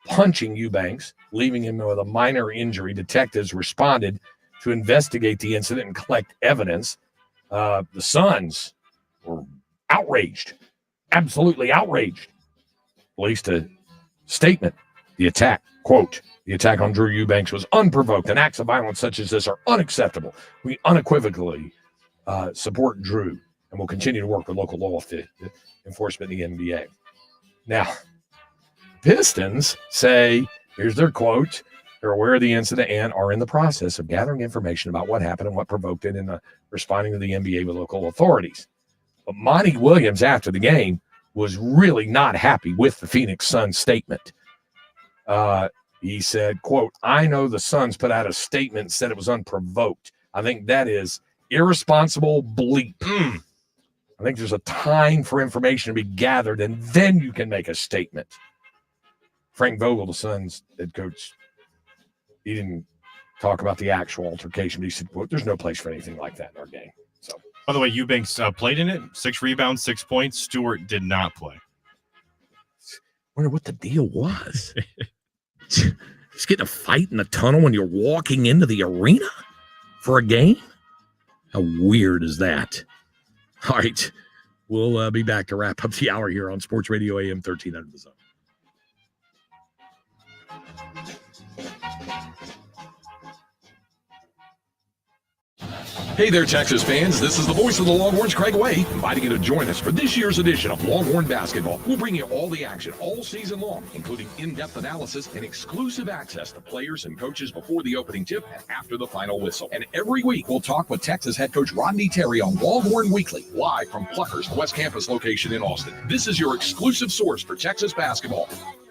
punching Eubanks, leaving him with a minor injury. Detectives responded to investigate the incident and collect evidence. The Suns were outraged, absolutely outraged. Released a statement. The attack, quote, the attack on Drew Eubanks was unprovoked, and acts of violence such as this are unacceptable. We unequivocally support Drew and will continue to work with local law enforcement in the NBA. Now, Pistons say, here's their quote, they're aware of the incident and are in the process of gathering information about what happened and what provoked it, and responding to the NBA with local authorities. But Monty Williams, after the game, was really not happy with the Phoenix Suns statement. He said, quote, I know the Suns put out a statement and said it was unprovoked. I think that is irresponsible bleep. I think there's a time for information to be gathered, and then you can make a statement. Frank Vogel, the Suns head coach, he didn't talk about the actual altercation. He said, well, there's no place for anything like that in our game. So, by the way, Eubanks played in it. 6 rebounds, 6 points. Stewart did not play. wonder what the deal was. Just getting a fight in the tunnel when you're walking into the arena for a game? How weird is that? All right. We'll be back to wrap up the hour here on Sports Radio AM 1300 The Zone. Hey there, Texas fans. This is the voice of the Longhorns, Craig Way, inviting you to join us for this year's edition of Longhorn Basketball. We'll bring you all the action all season long, including in-depth analysis and exclusive access to players and coaches before the opening tip and after the final whistle. And every week, we'll talk with Texas head coach Rodney Terry on Longhorn Weekly, live from Plucker's West Campus location in Austin. This is your exclusive source for Texas basketball.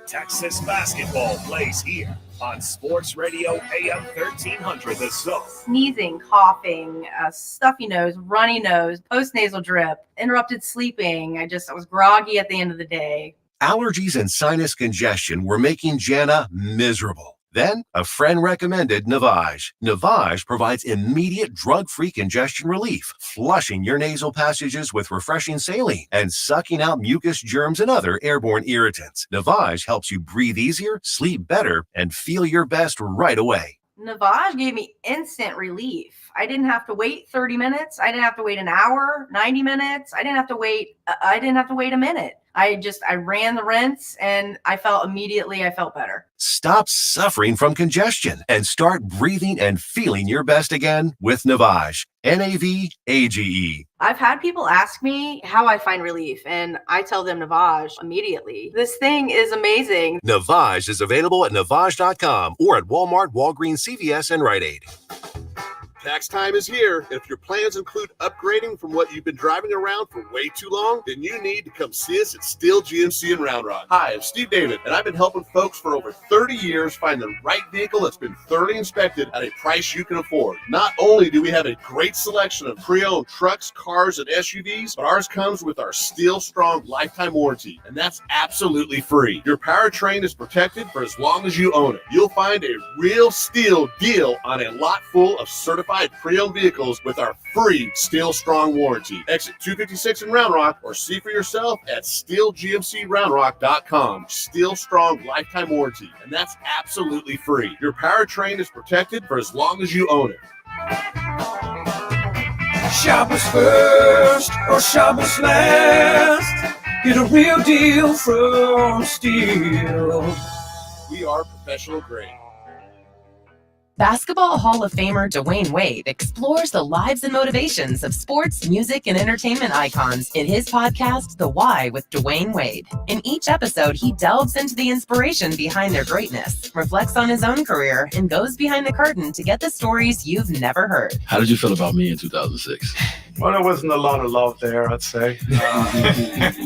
Texas basketball plays here on Sports Radio AM 1300 The Zone. Sneezing, coughing, stuffy nose, runny nose, postnasal drip, interrupted sleeping. I was groggy at the end of the day. Allergies and sinus congestion were making Jana miserable. Then, a friend recommended Navage. Navage provides immediate drug-free congestion relief, flushing your nasal passages with refreshing saline and sucking out mucus, germs, and other airborne irritants. Navage helps you breathe easier, sleep better, and feel your best right away. Navage gave me instant relief. I didn't have to wait 30 minutes. I didn't have to wait an hour, 90 minutes. I didn't have to wait a minute. I ran the rinse and I felt better. Stop suffering from congestion and start breathing and feeling your best again with Navage. Navage. I've had people ask me how I find relief, and I tell them Navage immediately. This thing is amazing. Navage is available at Navage.com or at Walmart, Walgreens, CVS, and Rite Aid. Tax time is here. If your plans include upgrading from what you've been driving around for way too long, then you need to come see us at Steel GMC in Round Rock. Hi, I'm Steve David, and I've been helping folks for over 30 years find the right vehicle that's been thoroughly inspected at a price you can afford. Not only do we have a great selection of pre-owned trucks, cars, and SUVs, but ours comes with our Steel Strong lifetime warranty, and that's absolutely free. Your powertrain is protected for as long as you own it. You'll find a real Steel deal on a lot full of certified pre-owned vehicles with our free Steel Strong warranty. Exit 256 in Round Rock, or see for yourself at SteelGMCRoundRock.com. Steel Strong lifetime warranty, and that's absolutely free. Your powertrain is protected for as long as you own it. Shoppers first or shoppers last. Get a real deal from Steel. We are professional grade. Basketball Hall of Famer Dwayne Wade explores the lives and motivations of sports, music, and entertainment icons in his podcast, The Why with Dwayne Wade. In each episode, he delves into the inspiration behind their greatness, reflects on his own career, and goes behind the curtain to get the stories you've never heard. How did you feel about me in 2006? Well, there wasn't a lot of love there, I'd say.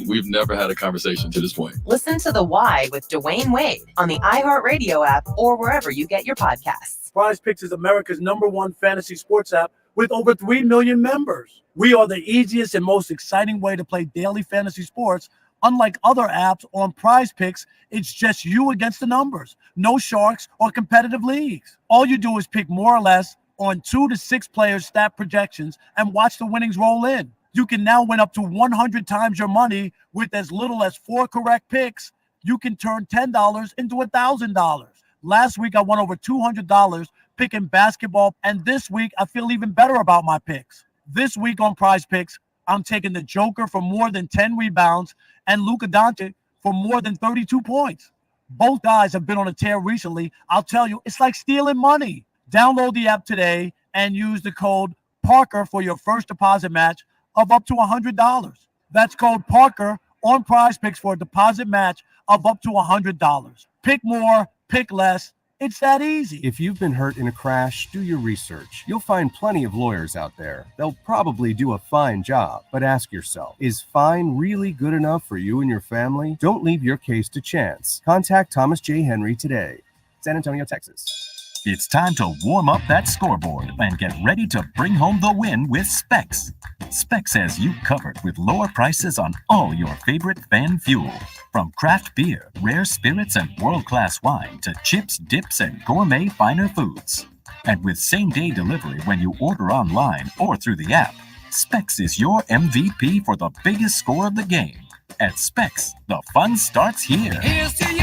We've never had a conversation to this point. Listen to The Why with Dwayne Wade on the iHeartRadio app or wherever you get your podcasts. Prize Picks is America's #1 fantasy sports app with over 3 million members. We are the easiest and most exciting way to play daily fantasy sports. Unlike other apps on Prize Picks, it's just you against the numbers. No sharks or competitive leagues. All you do is pick more or less on 2 to 6 players' stat projections and watch the winnings roll in. You can now win up to 100 times your money with as little as 4 correct picks. You can turn $10 into $1,000. Last week, I won over $200 picking basketball, and this week, I feel even better about my picks. This week on Prize Picks, I'm taking the Joker for more than 10 rebounds and Luka Doncic for more than 32 points. Both guys have been on a tear recently. I'll tell you, it's like stealing money. Download the app today and use the code Parker for your first deposit match of up to $100. That's code Parker on Prize Picks for a deposit match of up to $100. Pick more. Pick less. It's that easy. If you've been hurt in a crash, do your research. You'll find plenty of lawyers out there. They'll probably do a fine job. But ask yourself, is fine really good enough for you and your family? Don't leave your case to chance. Contact Thomas J. Henry today. San Antonio, Texas. It's time to warm up that scoreboard and get ready to bring home the win with Specs. Specs has you covered with lower prices on all your favorite fan fuel. From craft beer, rare spirits, and world-class wine to chips, dips, and gourmet finer foods. And with same-day delivery when you order online or through the app, Specs is your MVP for the biggest score of the game. At Specs, the fun starts here. Here's to you.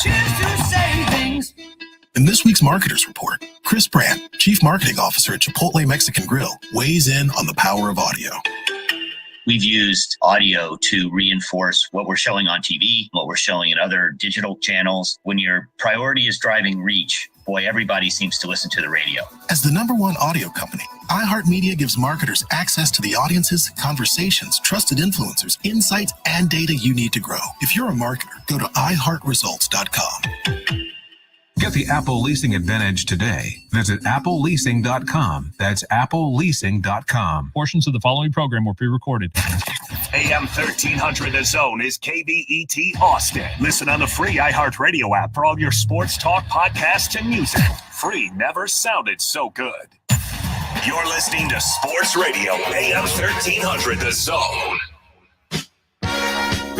Cheers to savings. In this week's Marketers Report, Chris Brandt, Chief Marketing Officer at Chipotle Mexican Grill, weighs in on the power of audio. We've used audio to reinforce what we're showing on TV, what we're showing in other digital channels. When your priority is driving reach, boy, everybody seems to listen to the radio. As the #1 audio company, iHeartMedia gives marketers access to the audiences, conversations, trusted influencers, insights, and data you need to grow. If you're a marketer, go to iHeartResults.com. Get the Apple Leasing Advantage today. Visit appleleasing.com. That's appleleasing.com. Portions of the following program were pre-recorded. AM 1300 The Zone is KBET Austin. Listen on the free iHeartRadio app for all your sports talk, podcasts, and music. Free never sounded so good. You're listening to Sports Radio AM 1300 The Zone.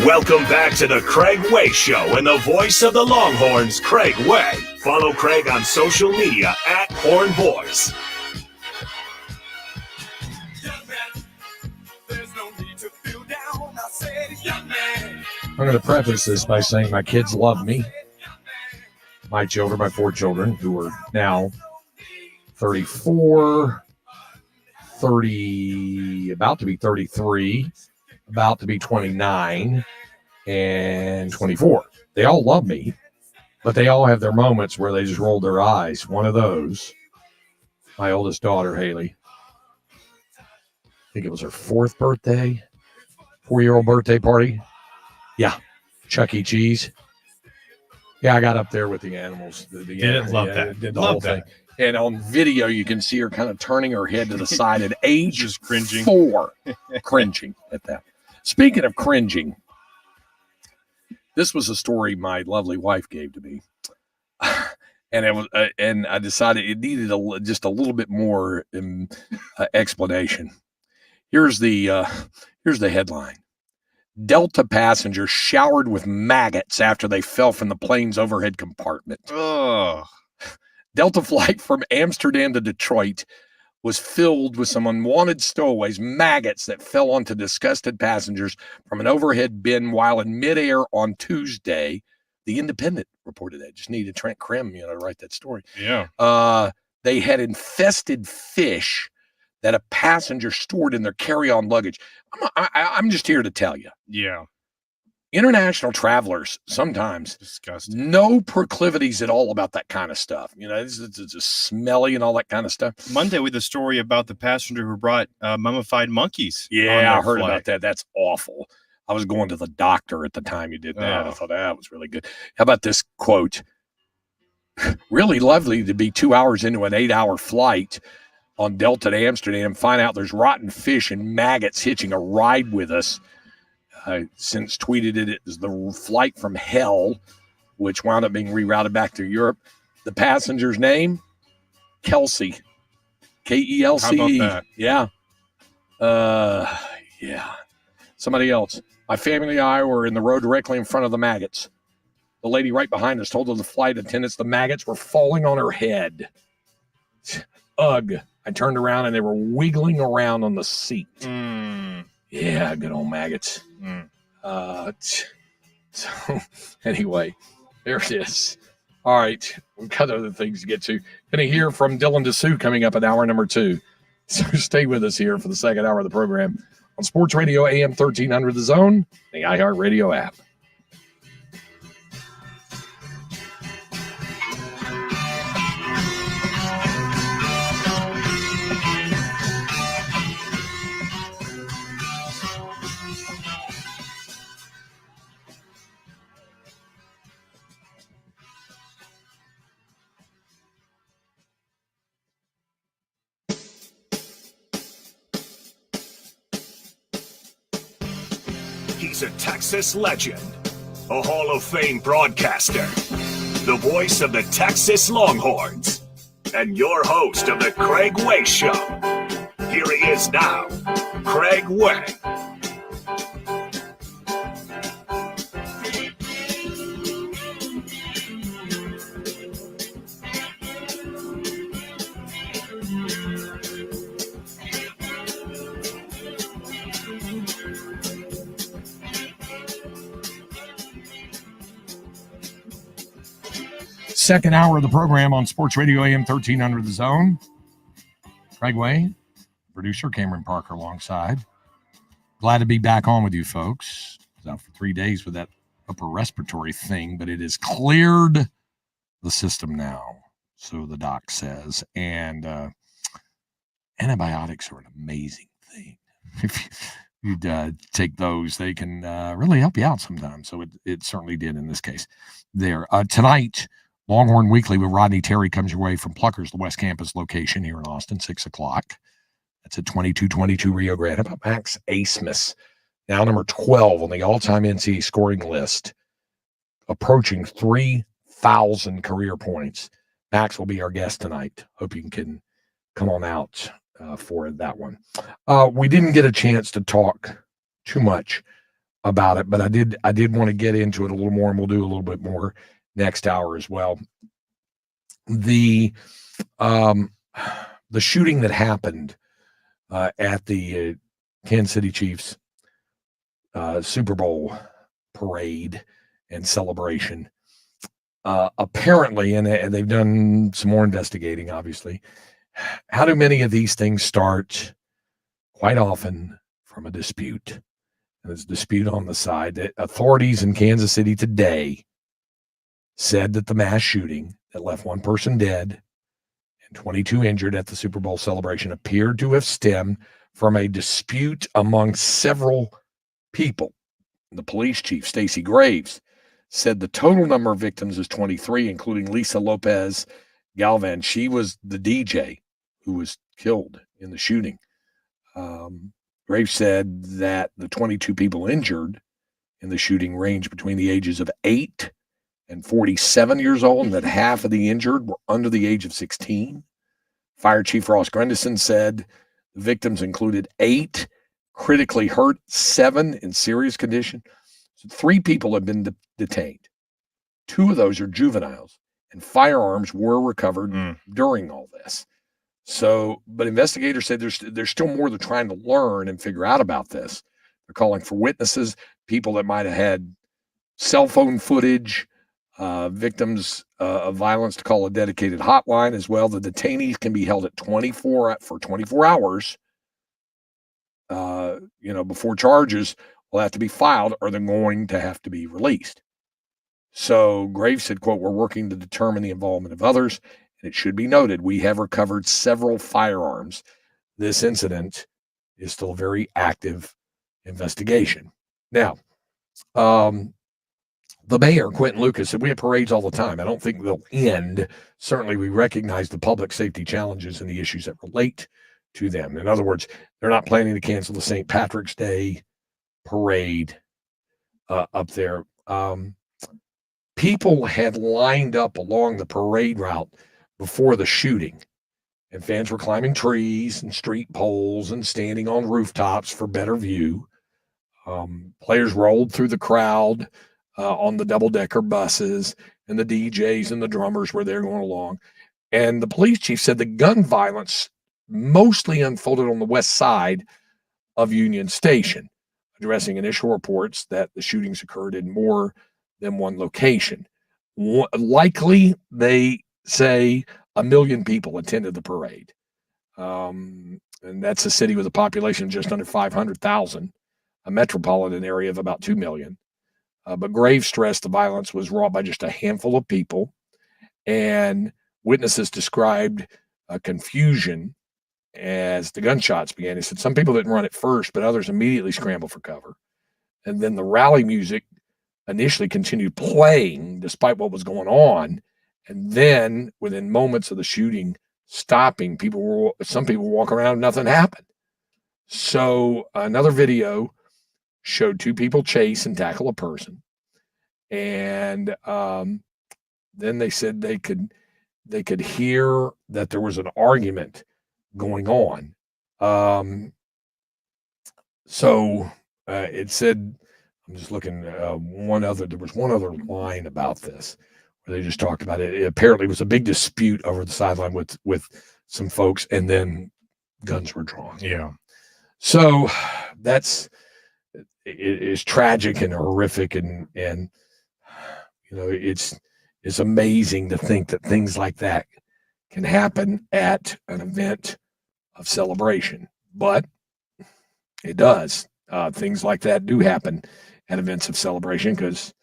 Welcome back to the Craig Way Show and the voice of the Longhorns, Craig Way. Follow Craig on social media at Horn Boys. I'm going to preface this by saying my kids love me. My children, my 4 children, who are now 34, 30, about to be 33, about to be 29, and 24. They all love me, but they all have their moments where they just roll their eyes. One of those, my oldest daughter, Haley, I think it was her 4th birthday, 4-year-old birthday party. Yeah, Chuck E. Cheese. Yeah, I got up there with the animals. Did the whole thing. And on video, you can see her kind of turning her head to the side at age just cringing. 4, cringing at that. Speaking of cringing, this was a story my lovely wife gave to me, and it was, and I decided it needed just a little bit more explanation. Here's the headline: Delta passengers showered with maggots after they fell from the plane's overhead compartment. Oh. Delta flight from Amsterdam to Detroit was filled with some unwanted stowaways, maggots that fell onto disgusted passengers from an overhead bin while in midair on Tuesday. The Independent reported that. Just needed Trent Krim, to write that story. Yeah. They had infested fish that a passenger stored in their carry-on luggage. I'm just here to tell you. Yeah. International travelers sometimes disgusting. No proclivities at all about that kind of stuff. It's just smelly and all that kind of stuff. Monday with the story about the passenger who brought mummified monkeys. Yeah, I heard about that. That's awful. I was going to the doctor at the time you did that. Oh. I thought that was really good. How about this quote? Really lovely to be 2 hours into an 8-hour flight on Delta to Amsterdam, find out there's rotten fish and maggots hitching a ride with us. Since tweeted it as the flight from hell, which wound up being rerouted back to Europe. The passenger's name, Kelsey, Kelce. How about that? Yeah. Yeah. Somebody else. My family and I were in the row directly in front of the maggots. The lady right behind us told the flight attendants the maggots were falling on her head. Ugh. I turned around and they were wiggling around on the seat. Yeah, good old maggots. So anyway, there it is. All right, we've got other things to get to. Going to hear from Dylan DeSue coming up at hour number 2. So stay with us here for the second hour of the program on Sports Radio AM 1300 The Zone, the iHeartRadio app. He's a Texas legend, a Hall of Fame broadcaster, the voice of the Texas Longhorns, and your host of the Craig Way Show. Here he is now, Craig Way. Second hour of the program on Sports Radio AM 1300 The Zone. Craig Way, producer Cameron Parker alongside. Glad to be back on with you folks. I was out for 3 days with that upper respiratory thing, but it has cleared the system now, so the doc says. And antibiotics are an amazing thing. If you'd take those, they can really help you out sometimes. So it certainly did in this case. There tonight, Longhorn Weekly with Rodney Terry comes your way from Pluckers, the West Campus location here in Austin, 6 o'clock. That's at 2222 Rio Grande. How about Max Asmus, now number 12 on the all-time NCAA scoring list, approaching 3,000 career points. Max will be our guest tonight. Hope you can come on out for that one. We didn't get a chance to talk too much about it, but I did want to get into it a little more, and we'll do a little bit more next hour as well. The shooting that happened at the Kansas City Chiefs Super Bowl parade and celebration, apparently, and they've done some more investigating, obviously. How do many of these things start? Quite often from a dispute. And there's a dispute on the side that authorities in Kansas City today said that the mass shooting that left one person dead and 22 injured at the Super Bowl celebration appeared to have stemmed from a dispute among several people. The police chief, Stacey Graves, said the total number of victims is 23, including Lisa Lopez Galvan. She was the DJ who was killed in the shooting. Graves said that the 22 people injured in the shooting ranged between the ages of 8 and 47 years old, and that half of the injured were under the age of 16. Fire Chief Ross Grandison said the victims included 8 critically hurt, 7 in serious condition. So 3 people have been detained. 2 of those are juveniles, and firearms were recovered during all this. So, but investigators say there's still more they're trying to learn and figure out about this. They're calling for witnesses, people that might have had cell phone footage, victims of violence, to call a dedicated hotline as well. The detainees can be held at 24 hours, before charges will have to be filed, or they're going to have to be released. So Graves said, quote, "We're working to determine the involvement of others. And it should be noted, we have recovered several firearms. This incident is still a very active investigation." Now, the mayor, Quentin Lucas, said we have parades all the time. I don't think they'll end. Certainly, we recognize the public safety challenges and the issues that relate to them. In other words, they're not planning to cancel the St. Patrick's Day parade up there. People had lined up along the parade route before the shooting, and fans were climbing trees and street poles and standing on rooftops for better view. Players rolled through the crowd on the double-decker buses, and the DJs and the drummers were there going along. And the police chief said the gun violence mostly unfolded on the west side of Union Station, addressing initial reports that the shootings occurred in more than one location. Likely, they say 1 million people attended the parade. And that's a city with a population of just under 500,000, a metropolitan area of about 2 million. But Graves stressed the violence was wrought by just a handful of people, and witnesses described confusion as the gunshots began. He said some people didn't run at first, but others immediately scrambled for cover. And then the rally music initially continued playing despite what was going on. And then within moments of the shooting stopping, some people walk around and nothing happened. So another video showed 2 people chase and tackle a person. And then they said they could hear that there was an argument going on. It said, I'm just looking, there was one other line about this where they just talked about it. It apparently was a big dispute over the sideline with some folks, and then guns were drawn. Yeah. So it is tragic and horrific, and it's is amazing to think that things like that can happen at an event of celebration, but it does. Things like that do happen at events of celebration because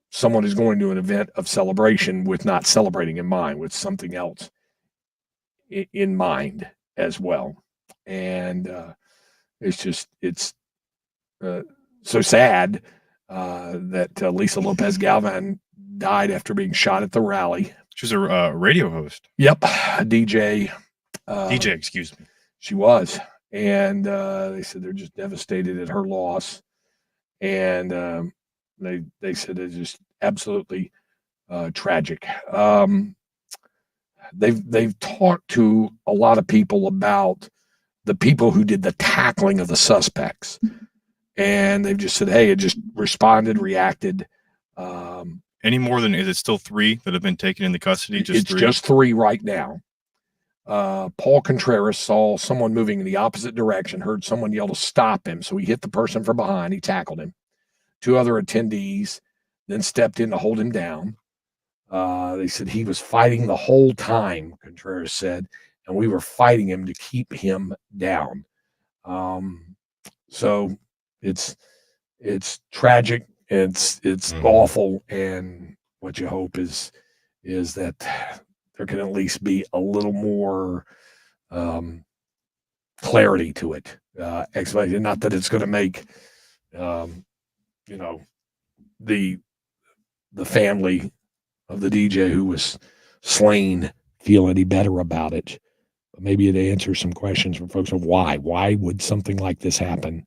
someone is going to an event of celebration with not celebrating in mind, with something else in mind as well. And it's so sad that Lisa Lopez Galvan died after being shot at the rally. She was a radio host. Yep, a DJ. DJ, excuse me. She was. And they said they're just devastated at her loss. And they said it's just absolutely tragic. They've talked to a lot of people about the people who did the tackling of the suspects. And they've just said, hey, it just reacted. Any more than, is it still 3 that have been taken into custody? It's 3? just 3 right now. Paul Contreras saw someone moving in the opposite direction, heard someone yell to stop him. So he hit the person from behind. He tackled him. 2 other attendees then stepped in to hold him down. They said he was fighting the whole time, Contreras said, and we were fighting him to keep him down. So it's tragic. It's awful. And what you hope is that there can at least be a little more clarity to it. Explanation. Not that it's going to make, the family of the DJ who was slain feel any better about it. But maybe it answers some questions for folks of why. Why would something like this happen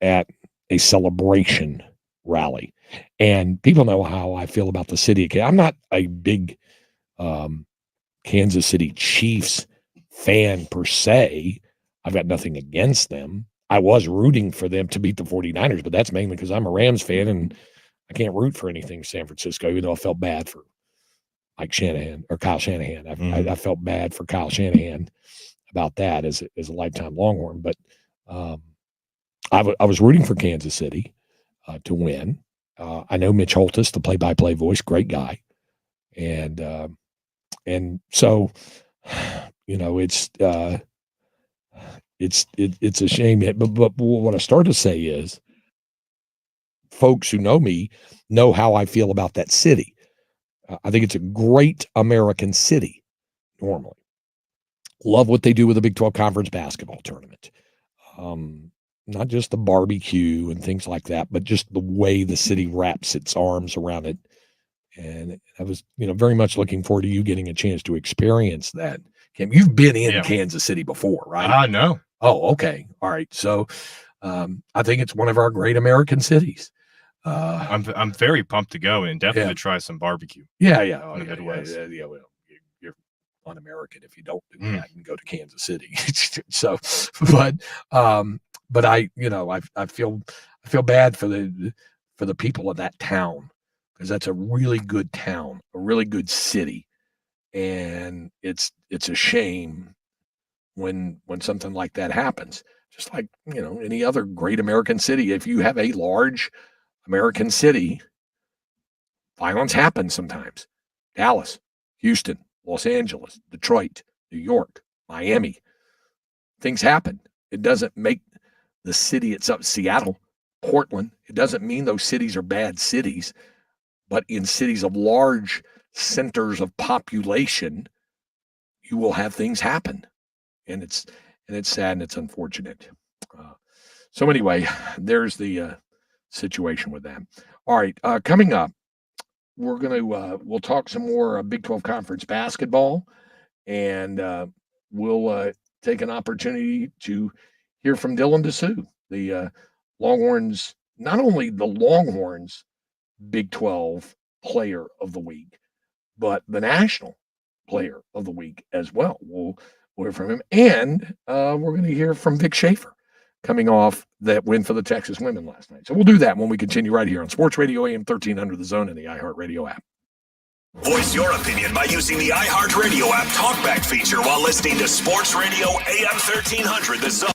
at a celebration rally? And people know how I feel about the city. I'm not a big Kansas City Chiefs fan per se. I've got nothing against them. I was rooting for them to beat the 49ers, but that's mainly because I'm a Rams fan and I can't root for anything San Francisco, even though I felt bad for Mike Shanahan or Kyle Shanahan. I felt bad for Kyle Shanahan about that as a lifetime Longhorn. But I was rooting for Kansas City to win. I know Mitch Holthus, the play-by-play voice, great guy. And so, it's a shame. But what I started to say is, folks who know me know how I feel about that city. I think it's a great American city. Normally, love what they do with the Big 12 Conference basketball tournament. Not just the barbecue and things like that, but just the way the city wraps its arms around it. And I was, very much looking forward to you getting a chance to experience that. Cam, you've been in Kansas City before, right? No. Oh, okay. All right. So I think it's one of our great American cities. I'm very pumped to go and definitely to try some barbecue. Yeah. In the Midwest. Yeah. Well, you're un-American if you don't do that and go to Kansas City. So, but I feel bad for the people of that town, because that's a really good town, a really good city, and it's a shame when something like that happens. Just like any other great American city, if you have a large American city, violence happens sometimes. Dallas, Houston, Los Angeles, Detroit, New York, Miami. Things happen. It doesn't make the city itself, Seattle, Portland, it doesn't mean those cities are bad cities. But in cities of large centers of population, you will have things happen. And it's sad and it's unfortunate. So anyway, there's the situation with that. All right, coming up, we're we'll talk some more Big 12 Conference basketball, and we'll take an opportunity to hear from Dylan Disu, the Longhorns, not only the Longhorns Big 12 Player of the Week, but the National Player of the Week as well. We'll hear from him, and we're going to hear from Vic Schaefer, coming off that win for the Texas women last night. So we'll do that when we continue right here on Sports Radio AM 1300 The Zone and the iHeartRadio app. Voice your opinion by using the iHeartRadio app talkback feature while listening to Sports Radio AM 1300 The Zone.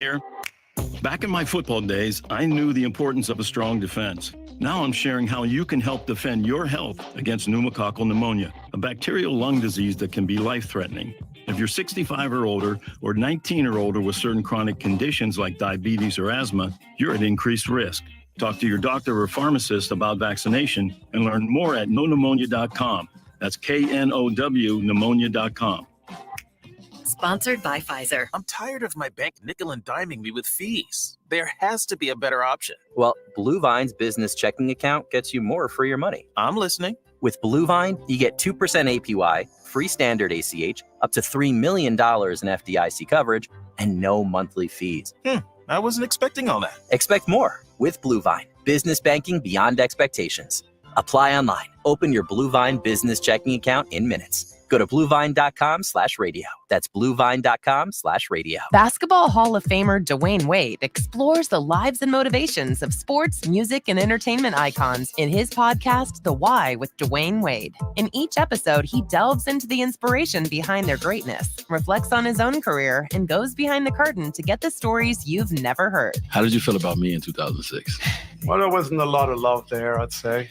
Here. Back in my football days, I knew the importance of a strong defense. Now I'm sharing how you can help defend your health against pneumococcal pneumonia, a bacterial lung disease that can be life-threatening. If you're 65 or older, or 19 or older with certain chronic conditions like diabetes or asthma, you're at increased risk. Talk to your doctor or pharmacist about vaccination and learn more at knowpneumonia.com. That's KNOW pneumonia.com. Sponsored by Pfizer. I'm tired of my bank nickel and diming me with fees. There has to be a better option. Well, Blue Vine's business checking account gets you more for your money. I'm listening. With Blue Vine, you get 2% APY, free standard ACH, up to $3 million in FDIC coverage, and no monthly fees. I wasn't expecting all that. Expect more with Blue Vine. Business banking beyond expectations. Apply online. Open your Blue Vine business checking account in minutes. Go to bluevine.com/radio. That's bluevine.com/radio. Basketball Hall of Famer Dwayne Wade explores the lives and motivations of sports, music, and entertainment icons in his podcast, The Why with Dwayne Wade. In each episode, he delves into the inspiration behind their greatness, reflects on his own career, and goes behind the curtain to get the stories you've never heard. How did you feel about me in 2006? Well, there wasn't a lot of love there, I'd say.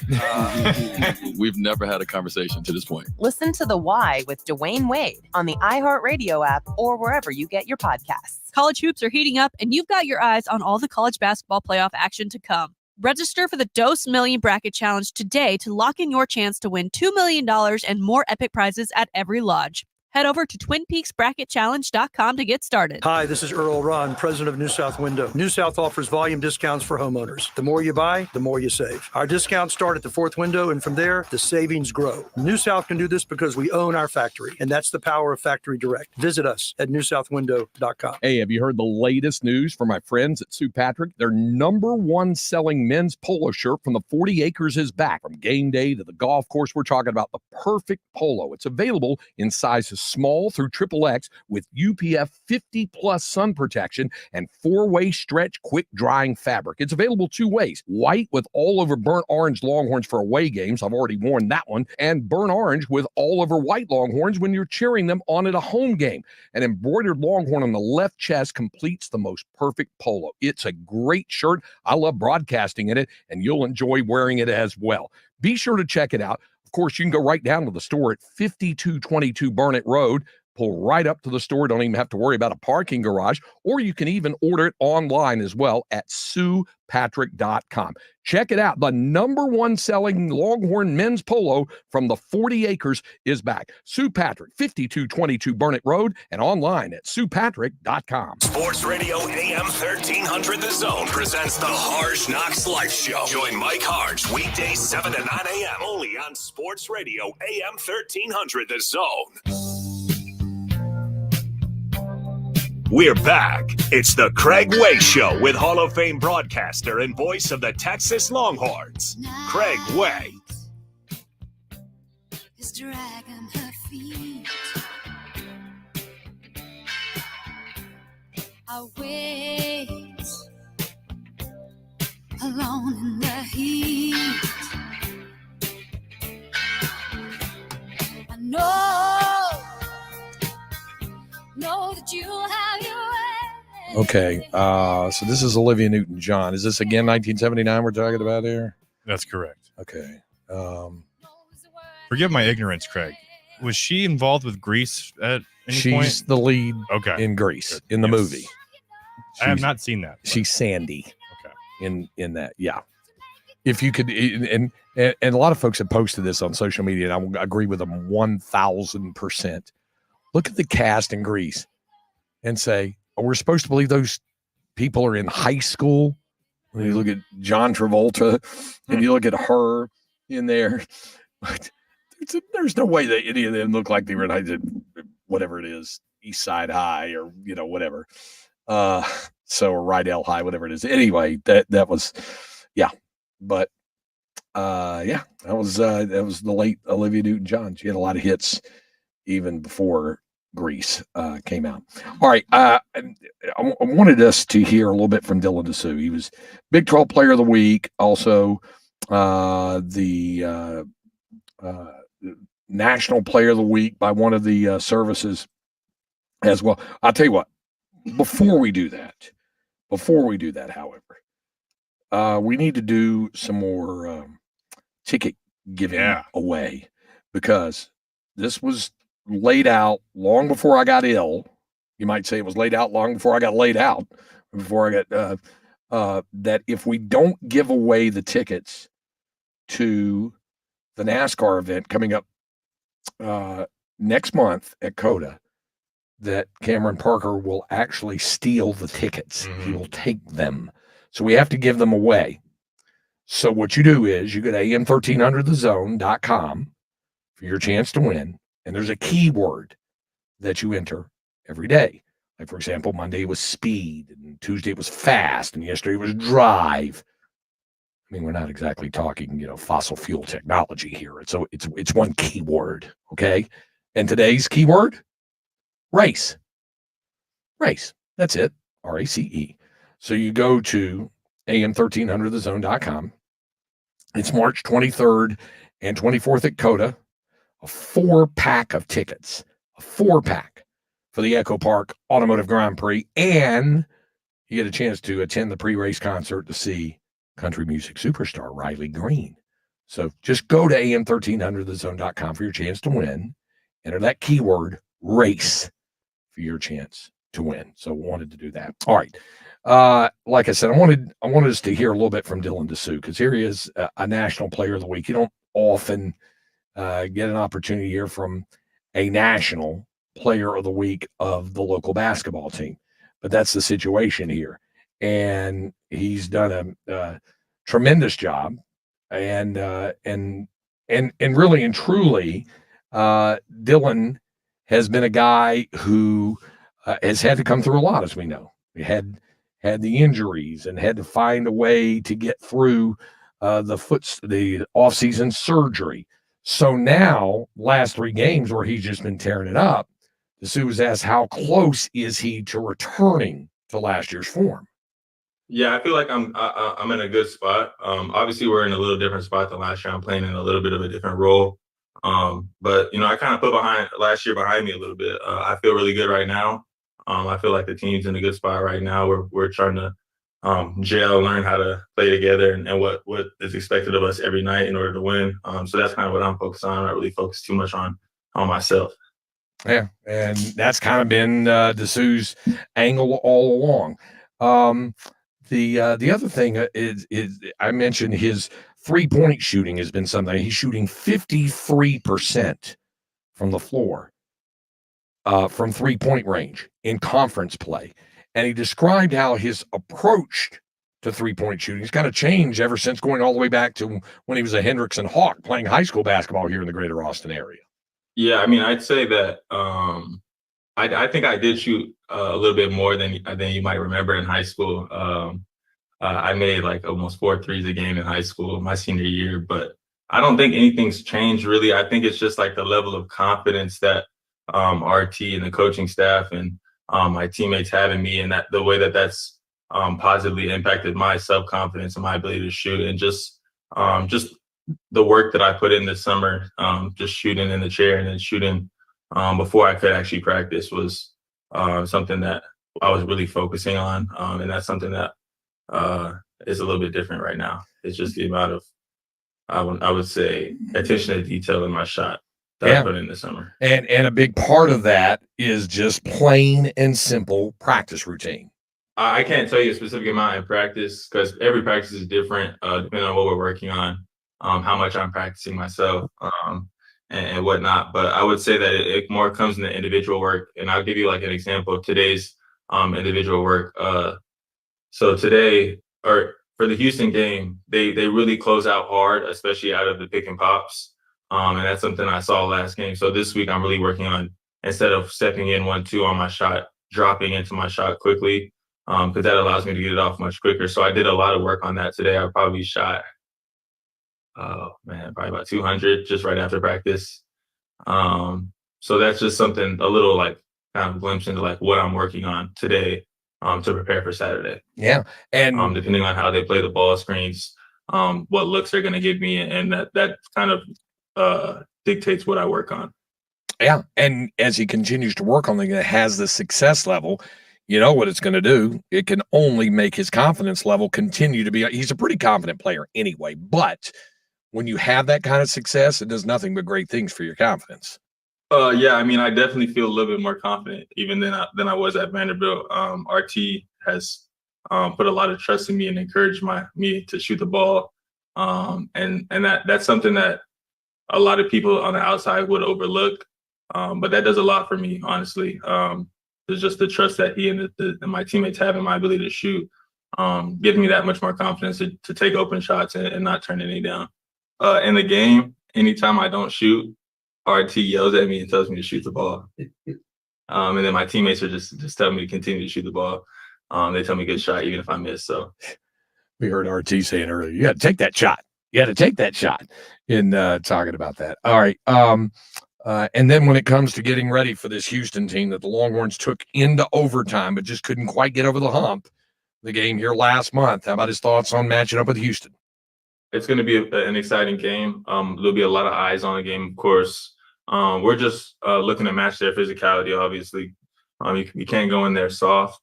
We've never had a conversation to this point. Listen to The Why with Dwayne Wade on the iHeartRadio app or wherever you get your podcasts. College hoops are heating up, and you've got your eyes on all the college basketball playoff action to come. Register for the Dose Million Bracket Challenge today to lock in your chance to win $2 million and more epic prizes at every lodge. Head over to TwinPeaksBracketChallenge.com to get started. Hi, this is Earl Ron, president of New South Window. New South offers volume discounts for homeowners. The more you buy, the more you save. Our discounts start at the fourth window, and from there, the savings grow. New South can do this because we own our factory, and that's the power of Factory Direct. Visit us at newsouthwindow.com. Hey, have you heard the latest news from my friends at Sue Patrick? Their #1 selling men's polo shirt from the 40 Acres is back. From game day to the golf course, we're talking about the perfect polo. It's available in sizes small through XXX with UPF 50+ sun protection and 4-way stretch quick drying fabric. It's available 2 ways: white with all over burnt orange Longhorns for away games. I've already worn that one. And burnt orange with all over white Longhorns when you're cheering them on at a home game. An embroidered Longhorn on the left chest completes the most perfect polo. It's a great shirt. I love broadcasting in it, and you'll enjoy wearing it as well. Be sure to check it out. Of course, you can go right down to the store at 5222 Burnett Road, pull right up to the store. Don't even have to worry about a parking garage, or you can even order it online as well at SuePatrick.com. Check it out. The #1 selling Longhorn men's polo from the 40 Acres is back. Sue Patrick, 5222 Burnett Road, and online at SuePatrick.com. Sports Radio AM 1300 The Zone presents the Harsh Knocks Life Show. Join Mike Harsh weekdays 7 to 9 a.m. only on Sports Radio AM 1300 The Zone. We're back. It's the Craig Way Show with Hall of Fame broadcaster and voice of the Texas Longhorns, Craig Way. Is dragging her feet. I wait alone in the heat. I know that you have your way. Okay, so this is Olivia Newton-John. Is this again 1979 we're talking about here? That's correct. Okay. Forgive my ignorance, Craig. Was she involved with Grease at any She's point? the lead in Good. Grease, in the movie. I have not seen that. She's Sandy in that, yeah. If you could, and a lot of folks have posted this on social media, and I agree with them 1,000%. Look at the cast in Grease and say, we're supposed to believe those people are in high school. When you look at John Travolta and you look at her in there, there's no way that any of them look like they were in high school, whatever it is, East Side High or, whatever. Or Rydell High, whatever it is. Anyway, that was, yeah. But, that was the late Olivia Newton-John. She had a lot of hits even before Grease came out. All right. I wanted us to hear a little bit from Dylan DeSue. He was Big 12 Player of the Week, also the National Player of the Week by one of the services as well. I'll tell you what, before we do that, Before we do that, however, we need to do some more ticket giving away, because this was laid out long before I got ill. You might say it was laid out long before I got laid out, before I got that if we don't give away the tickets to the NASCAR event coming up next month at COTA, that Cameron Parker will actually steal the tickets. He will take them. So we have to give them away. So what you do is you go to am1300thezone.com for your chance to win. And there's a keyword that you enter every day. Like, for example, Monday was speed, and Tuesday was fast, and yesterday was drive. I mean, we're not exactly talking, fossil fuel technology here. It's one keyword, okay? And today's keyword, race. Race. That's it. RACE. So you go to am1300thezone.com. It's March 23rd and 24th at COTA. A 4-pack of tickets. A 4-pack for the Echo Park Automotive Grand Prix. And you get a chance to attend the pre-race concert to see country music superstar Riley Green. So just go to am1300thezone.com for your chance to win. Enter that keyword, race, for your chance to win. So wanted to do that. All right. Like I said, I wanted us to hear a little bit from Dylan Disu, because here he is, a National Player of the Week. You don't often get an opportunity to hear from a National Player of the Week of the local basketball team, but that's the situation here. And he's done a tremendous job, and really and truly, Dylan has been a guy who has had to come through a lot, as we know. He had the injuries and had to find a way to get through the off-season surgery. So now, last 3 games where he's just been tearing it up, Disu was asked how close is he to returning to last year's form. Yeah, I feel like I'm in a good spot. Obviously, we're in a little different spot than last year. I'm playing in a little bit of a different role. But I kind of put last year behind me a little bit. I feel really good right now. I feel like the team's in a good spot right now. We're trying to gel, learn how to play together, and what is expected of us every night in order to win. So that's kind of what I'm focused on. I'm not really focused too much on myself. Yeah, and that's kind of been Disu's angle all along. The other thing is I mentioned his 3-point shooting has been something. He's shooting 53% from the floor, from 3-point range in conference play. And he described how his approach to 3-point shooting has kind of changed ever since going all the way back to when he was a Hendrickson Hawk playing high school basketball here in the greater Austin area. Yeah, I mean, I'd say that I think I did shoot a little bit more than you might remember in high school. I made like almost 4 threes a game in high school my senior year, but I don't think anything's changed really. I think it's just like the level of confidence that RT and the coaching staff and my teammates have in me, and that the way that's positively impacted my self-confidence and my ability to shoot, and just the work that I put in this summer, just shooting in the chair and then shooting before I could actually practice was something that I was really focusing on. And that's something that is a little bit different right now. It's just the amount of, I would say, attention to detail in my shot that I put in this summer. And a big part of that is just plain and simple practice routine. I can't tell you a specific amount in practice because every practice is different, depending on what we're working on, how much I'm practicing myself, and whatnot. But I would say that it more comes in the individual work. And I'll give you like an example of today's individual work. So today, or for the Houston game, they really close out hard, especially out of the pick and pops. And that's something I saw last game. So this week I'm really working on, instead of stepping in 1-2 on my shot, dropping into my shot quickly, because that allows me to get it off much quicker. So I did a lot of work on that today. I probably shot, probably about 200 just right after practice. So that's just something, a little like kind of glimpse into like what I'm working on today to prepare for Saturday. Yeah. And depending on how they play the ball screens, what looks they're going to give me, and that kind of dictates what I work on. Yeah. And as he continues to work on it, has the success level, you know what it's going to do. It can only make his confidence level continue to be. He's a pretty confident player anyway, but when you have that kind of success, it does nothing but great things for your confidence. Yeah, I mean, I definitely feel a little bit more confident even than I was at Vanderbilt. RT has put a lot of trust in me and encouraged me to shoot the ball. And that's something that a lot of people on the outside would overlook. But that does a lot for me, honestly. It's just the trust that he and my teammates have in my ability to shoot gives me that much more confidence to take open shots and not turn any down. In the game, anytime I don't shoot, RT yells at me and tells me to shoot the ball. And then my teammates are just telling me to continue to shoot the ball. They tell me good shot even if I miss. So we heard RT saying earlier, you got to take that shot. You got to take that shot in talking about that. All right. And then when it comes to getting ready for this Houston team that the Longhorns took into overtime, but just couldn't quite get over the hump, the game here last month. How about his thoughts on matching up with Houston? It's going to be an exciting game. There'll be a lot of eyes on the game, of course. We're just looking to match their physicality, obviously. You can't go in there soft.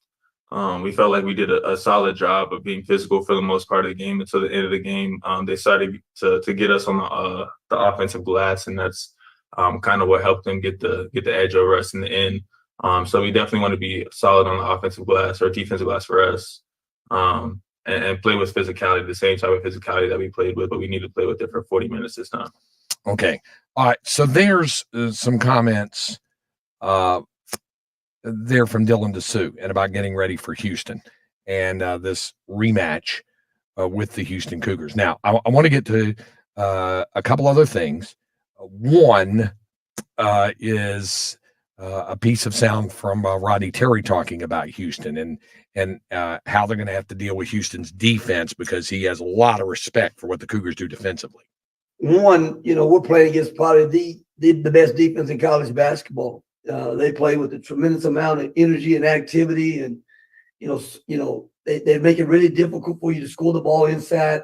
We felt like we did a solid job of being physical for the most part of the game until the end of the game. They started to get us on the offensive glass, and that's kind of what helped them get the edge over us in the end. So we definitely want to be solid on the offensive glass or defensive glass for us, and play with physicality, the same type of physicality that we played with, but we need to play with it for 40 minutes this time. Okay. All right. So there's some comments there from Dylan DeSue and about getting ready for Houston and this rematch with the Houston Cougars. Now, I want to get to a couple other things. One is a piece of sound from Rodney Terry talking about Houston and how they're going to have to deal with Houston's defense because he has a lot of respect for what the Cougars do defensively. One, we're playing against probably the best defense in college basketball. They play with a tremendous amount of energy and activity, and they make it really difficult for you to score the ball inside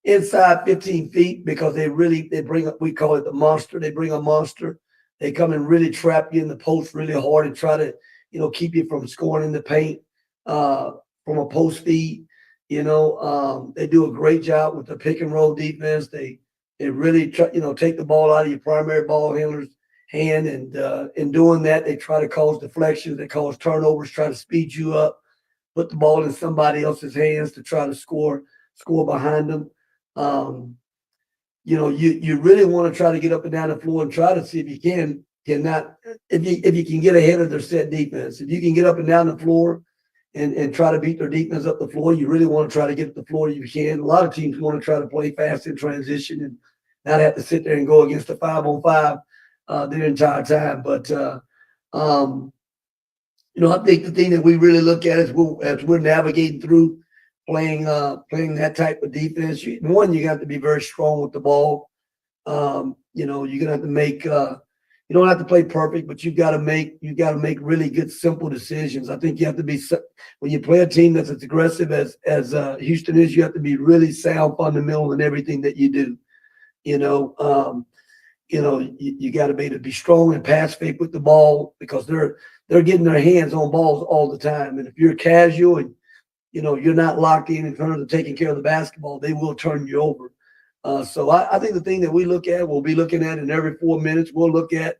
15 feet because they bring up, we call it the monster. They bring a monster. They come and really trap you in the post really hard and try to keep you from scoring in the paint from a post feed. They do a great job with the pick and roll defense. They really try, take the ball out of your primary ball handler's hand, and in doing that, they try to cause deflections, they cause turnovers, try to speed you up, put the ball in somebody else's hands to try to score behind them. You really want to try to get up and down the floor and try to see if you if you can get ahead of their set defense. If you can get up and down the floor and try to beat their defense up the floor, you really want to try to get up the floor if you can. A lot of teams want to try to play fast in transition and not have to sit there and go against the 5-on-5 their entire time. But I think the thing that we really look at is as we're navigating through playing that type of defense. One, you have to be very strong with the ball. You're gonna have to make. You don't have to play perfect, but you've got to make really good, simple decisions. I think you have to be, when you play a team that's as aggressive as Houston is, you have to be really sound fundamental in everything that you do. You got to be able to be strong and pass fake with the ball because they're getting their hands on balls all the time. And if you're casual and you're not locked in terms of taking care of the basketball, they will turn you over. So I think the thing that we'll be looking at in every 4 minutes, we'll look at,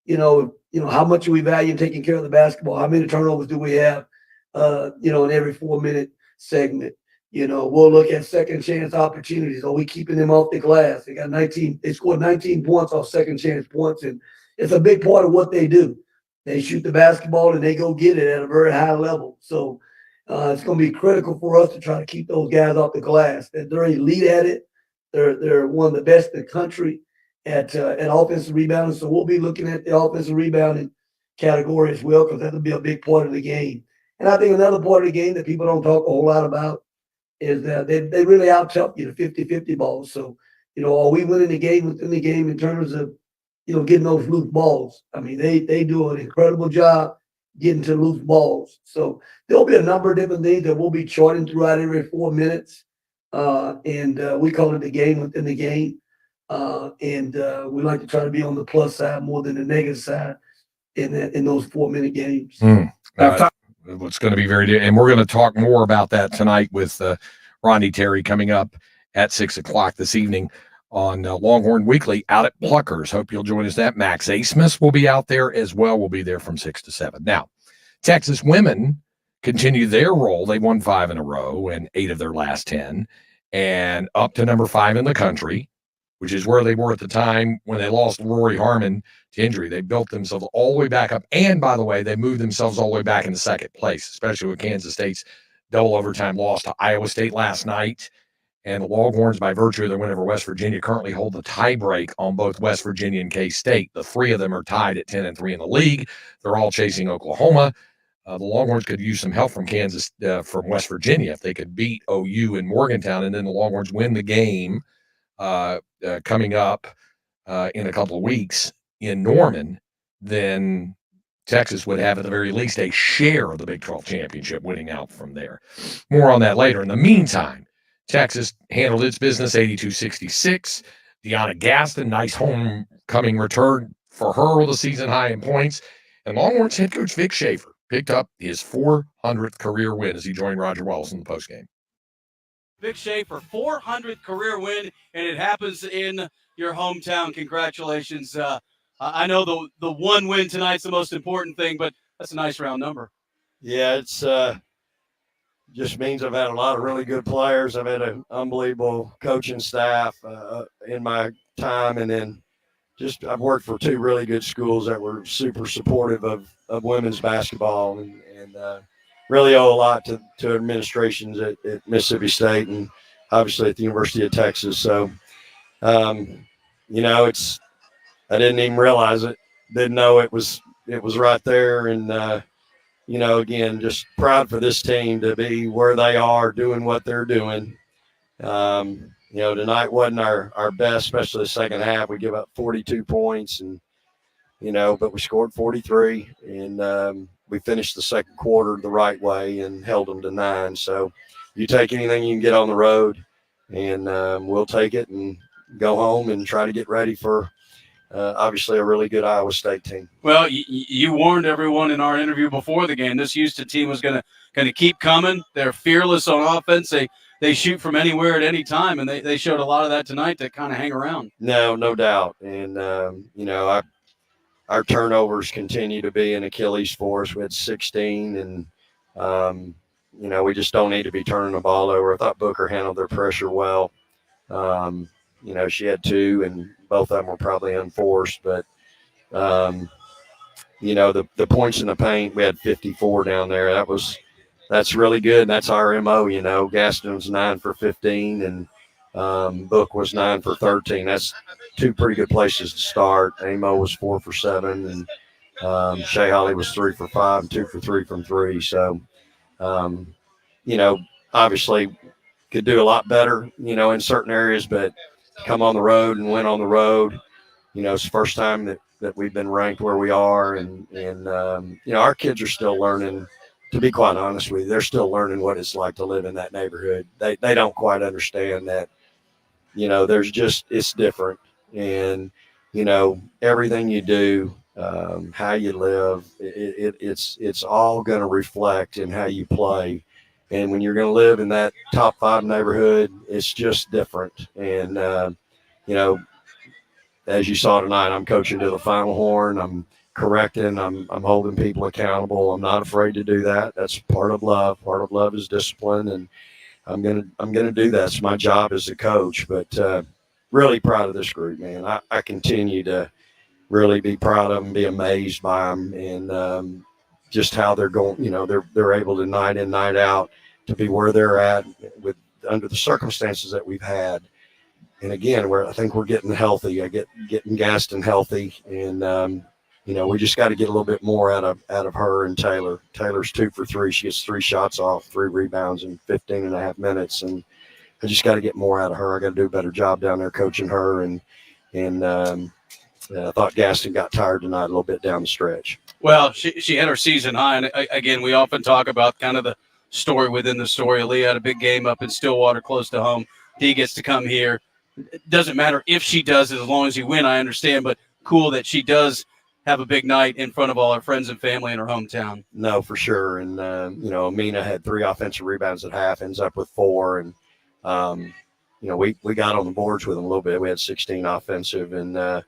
how much do we value taking care of the basketball? How many turnovers do we have, in every 4 minute segment? We'll look at second chance opportunities. Are we keeping them off the glass? They scored 19 points off second chance points, and it's a big part of what they do. They shoot the basketball and they go get it at a very high level. So it's going to be critical for us to try to keep those guys off the glass. They're elite at it. They're one of the best in the country at offensive rebounding. So we'll be looking at the offensive rebounding category as well because that'll be a big part of the game. And I think another part of the game that people don't talk a whole lot about is that they really out-tough you the 50-50 balls. So, are we winning the game within the game in terms of, getting those loose balls? I mean, they do an incredible job getting to loose balls. So there'll be a number of different things that we'll be charting throughout every 4 minutes. And we call it the game within the game. And we like to try to be on the plus side more than the negative side in those 4 minute games. What's going to be and we're going to talk more about that tonight with Ronnie Terry coming up at 6 o'clock this evening on Longhorn Weekly out at Pluckers. Hope you'll join us. That Max Asmus will be out there as well. We'll be there from 6 to 7. Now, Texas women continue their roll. They won 5 in a row and 8 of their last 10, and up to number 5 in the country, which is where they were at the time when they lost Rory Harmon to injury. They built themselves all the way back up. And by the way, they moved themselves all the way back into second place, especially with Kansas State's double overtime loss to Iowa State last night. And the Longhorns, by virtue of their win over West Virginia, currently hold the tiebreak on both West Virginia and K-State. The 3 of them are tied at 10-3 in the league. They're all chasing Oklahoma. The Longhorns could use some help from from West Virginia if they could beat OU in Morgantown, and then the Longhorns win the game coming up in a couple of weeks in Norman. Then Texas would have at the very least a share of the Big 12 championship, winning out from there. More on that later. In the meantime, Texas handled its business 82-66. Deanna Gaston, nice homecoming return for her with a season high in points. And Longhorns head coach Vic Schaefer picked up his 400th career win as he joined Roger Wallace in the postgame. Vic Schaefer, 400th career win, and it happens in your hometown. Congratulations. I know the one win tonight's the most important thing, but that's a nice round number. Yeah, it's just means I've had a lot of really good players. I've had an unbelievable coaching staff in my time, and then I've worked for 2 really good schools that were super supportive of women's basketball, and really owe a lot to administrations at Mississippi State and obviously at the University of Texas. So, I didn't even realize it, didn't know it was right there. And, again, just proud for this team to be where they are, doing what they're doing. Tonight wasn't our best, especially the second half. We give up 42 points but we scored 43, and we finished the second quarter the right way and held them to 9. So you take anything you can get on the road, and we'll take it and go home and try to get ready for obviously a really good Iowa State team. Well, you warned everyone in our interview before the game this Houston team was going to keep coming. They're fearless on offense. They shoot from anywhere at any time, and they showed a lot of that tonight to kind of hang around. No doubt. And, our turnovers continue to be an Achilles for us. We had 16, and, we just don't need to be turning the ball over. I thought Booker handled their pressure well. She had 2, and both of them were probably unforced. But, the points in the paint, we had 54 down there. That's really good. That's our MO, Gaston was 9 for 15, and Book was 9 for 13. That's 2 pretty good places to start. Amo was 4 for 7, and Shea Holly was 3 for 5 and 2 for 3 from 3. So, obviously could do a lot better, in certain areas, but come on the road and win on the road. It's the first time that we've been ranked where we are, and our kids are still learning. To be quite honest with you, they're still learning what it's like to live in that neighborhood. They don't quite understand that, it's different. And, everything you do, how you live, it's all going to reflect in how you play. And when you're going to live in that top 5 neighborhood, it's just different. And, as you saw tonight, I'm coaching to the final horn. I'm correcting. I'm holding people accountable. I'm not afraid to do that. That's part of love. Part of love is discipline, and I'm gonna do that. It's my job as a coach. But really proud of this group, man. I continue to really be proud of them, be amazed by them, and just how they're going. They're able to night in, night out to be where they're at under the circumstances that we've had. And again, I think we're getting healthy. Getting Gaston healthy, and we just got to get a little bit more out of her and Taylor. Taylor's 2 for 3. She gets 3 shots off, 3 rebounds in 15 and a half minutes. And I just got to get more out of her. I got to do a better job down there coaching her. And I thought Gaston got tired tonight a little bit down the stretch. Well, she had her season high. And again, we often talk about kind of the story within the story. Leah had a big game up in Stillwater close to home. Dee gets to come here. It doesn't matter if she does it as long as you win, I understand. But cool that she does have a big night in front of all our friends and family in our hometown. No, for sure. And, Amina had 3 offensive rebounds at half, ends up with 4. And, we got on the boards with them a little bit. We had 16 offensive. And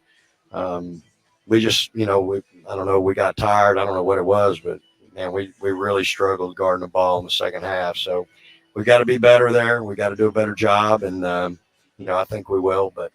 we just, I don't know, we got tired. I don't know what it was, but, man, we really struggled guarding the ball in the second half. So we got to be better there. We got to do a better job. And, I think we will. But,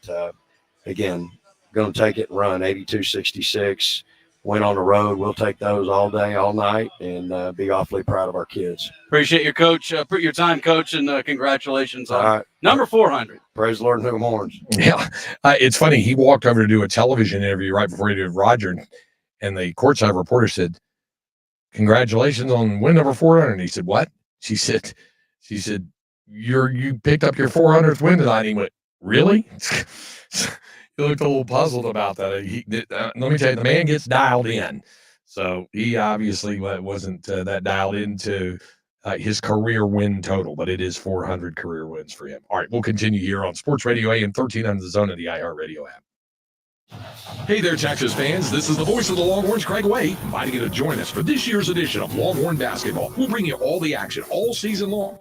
again, going to take it and run 82-66. Win on the road. We'll take those all day, all night, and be awfully proud of our kids. Appreciate your coach, your time, coach, and congratulations on right. number 400. Praise the Lord and hook 'em horns. Yeah, it's funny. He walked over to do a television interview right before he did Roger, and the courtside reporter said, "Congratulations on win number 400." And he said, "What?" She said, "You picked up your 400th win tonight." And he went, "Really?" He looked a little puzzled about that. Let me tell you, the man gets dialed in. So he obviously wasn't that dialed into his career win total, but it is 400 career wins for him. All right, we'll continue here on Sports Radio AM 1300 The Zone and the iHeartRadio app. Hey there, Texas fans. This is the voice of the Longhorns, Craig Way, inviting you to join us for this year's edition of Longhorn Basketball. We'll bring you all the action all season long.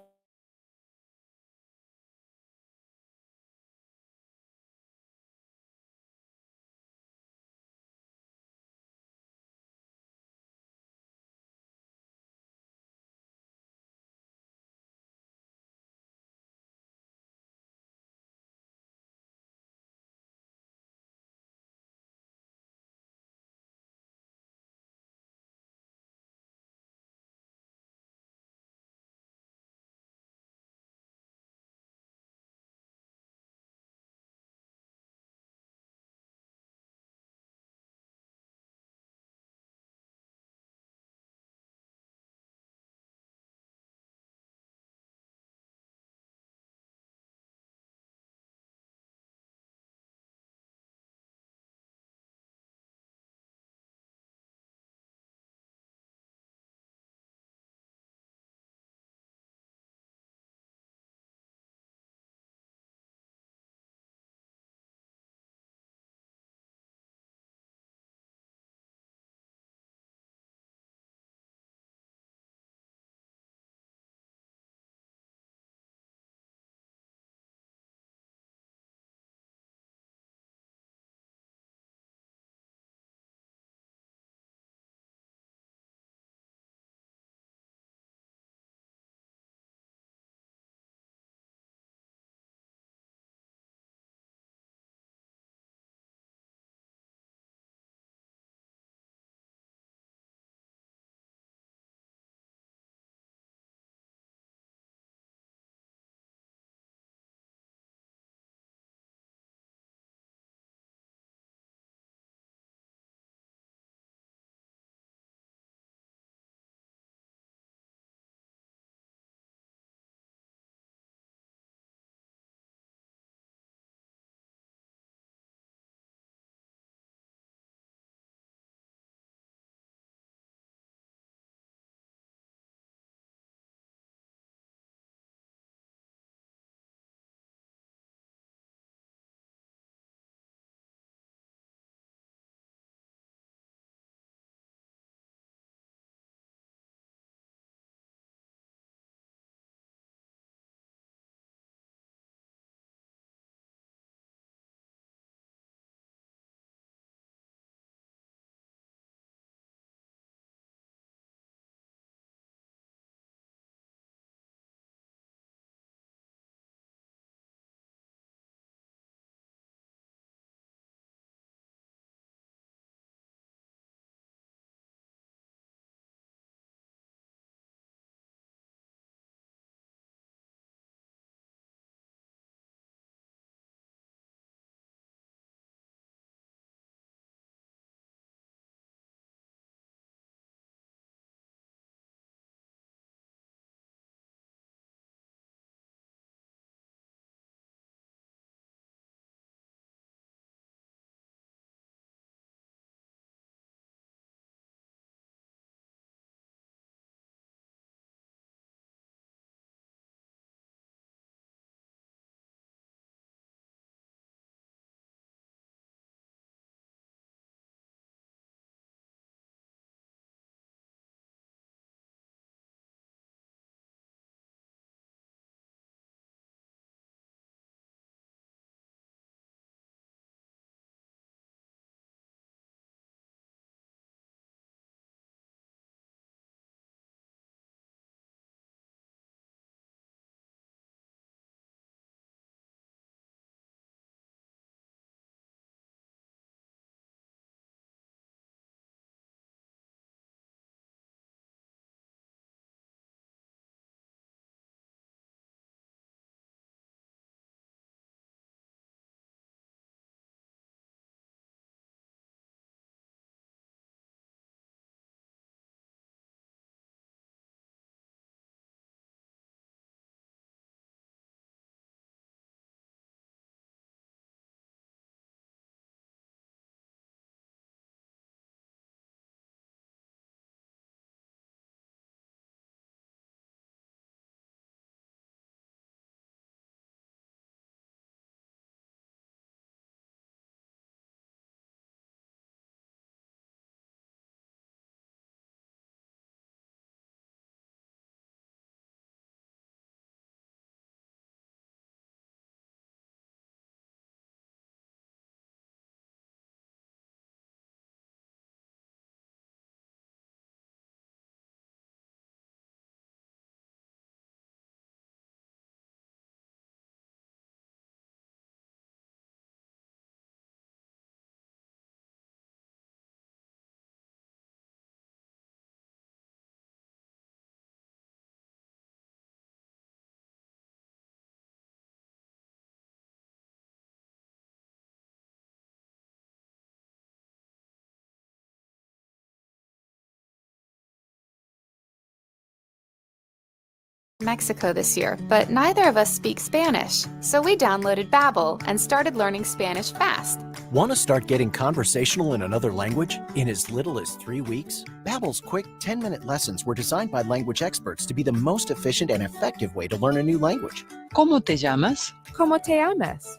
Mexico this year, but neither of us speak Spanish, so we downloaded Babbel and started learning Spanish fast. Want to start getting conversational in another language in as little as 3 weeks? Babbel's quick 10-minute lessons were designed by language experts to be the most efficient and effective way to learn a new language. ¿Cómo te llamas? ¿Cómo te llamas?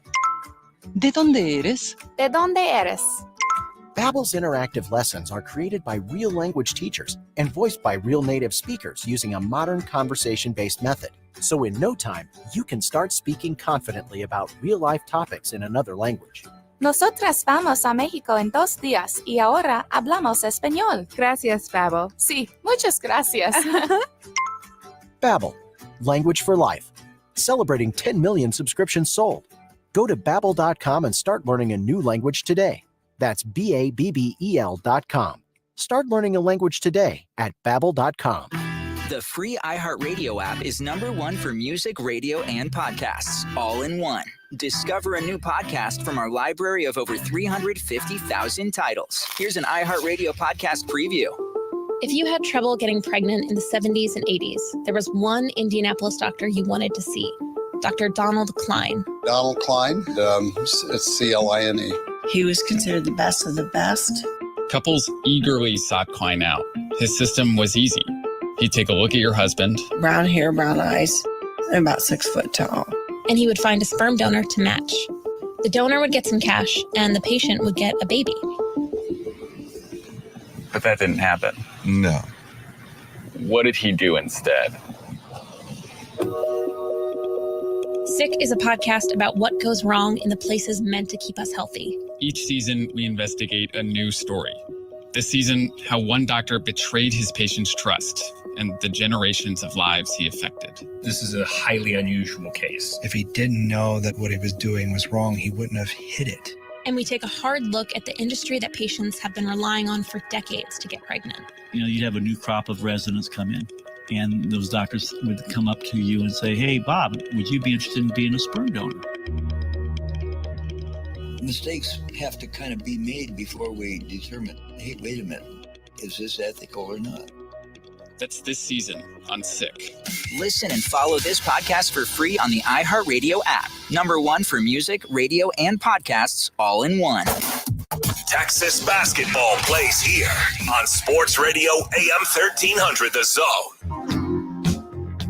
¿De dónde eres? ¿De dónde eres? Babbel's interactive lessons are created by real language teachers and voiced by real native speakers using a modern conversation-based method. So in no time, you can start speaking confidently about real-life topics in another language. Nosotras vamos a México en 2 días y ahora hablamos español. Gracias, Babbel. Sí, muchas gracias. Babbel, language for life. Celebrating 10 million subscriptions sold. Go to Babbel.com and start learning a new language today. That's Babbel.com. Start learning a language today at Babbel.com. The free iHeartRadio app is #1 for music, radio, and podcasts, all in one. Discover a new podcast from our library of over 350,000 titles. Here's an iHeartRadio podcast preview. If you had trouble getting pregnant in the 70s and 80s, there was one Indianapolis doctor you wanted to see, Dr. Donald Klein. Donald Klein, it's C-L-I-N-E. He was considered the best of the best. Couples eagerly sought Klein out. His system was easy. He'd take a look at your husband. Brown hair, brown eyes, and about 6 foot tall. And he would find a sperm donor to match. The donor would get some cash, and the patient would get a baby. But that didn't happen. No. What did he do instead? Sick is a podcast about what goes wrong in the places meant to keep us healthy. Each season, we investigate a new story. This season, how one doctor betrayed his patient's trust and the generations of lives he affected. This is a highly unusual case. If he didn't know that what he was doing was wrong, he wouldn't have hit it. And we take a hard look at the industry that patients have been relying on for decades to get pregnant. You know, you'd have a new crop of residents come in, and those doctors would come up to you and say, "Hey, Bob, would you be interested in being a sperm donor?" Mistakes have to kind of be made before we determine, hey, wait a minute, is this ethical or not? That's this season on Sick. Listen and follow this podcast for free on the iHeartRadio app. #1 for music, radio, and podcasts, all in one. Texas basketball plays here on Sports Radio AM 1300 The Zone.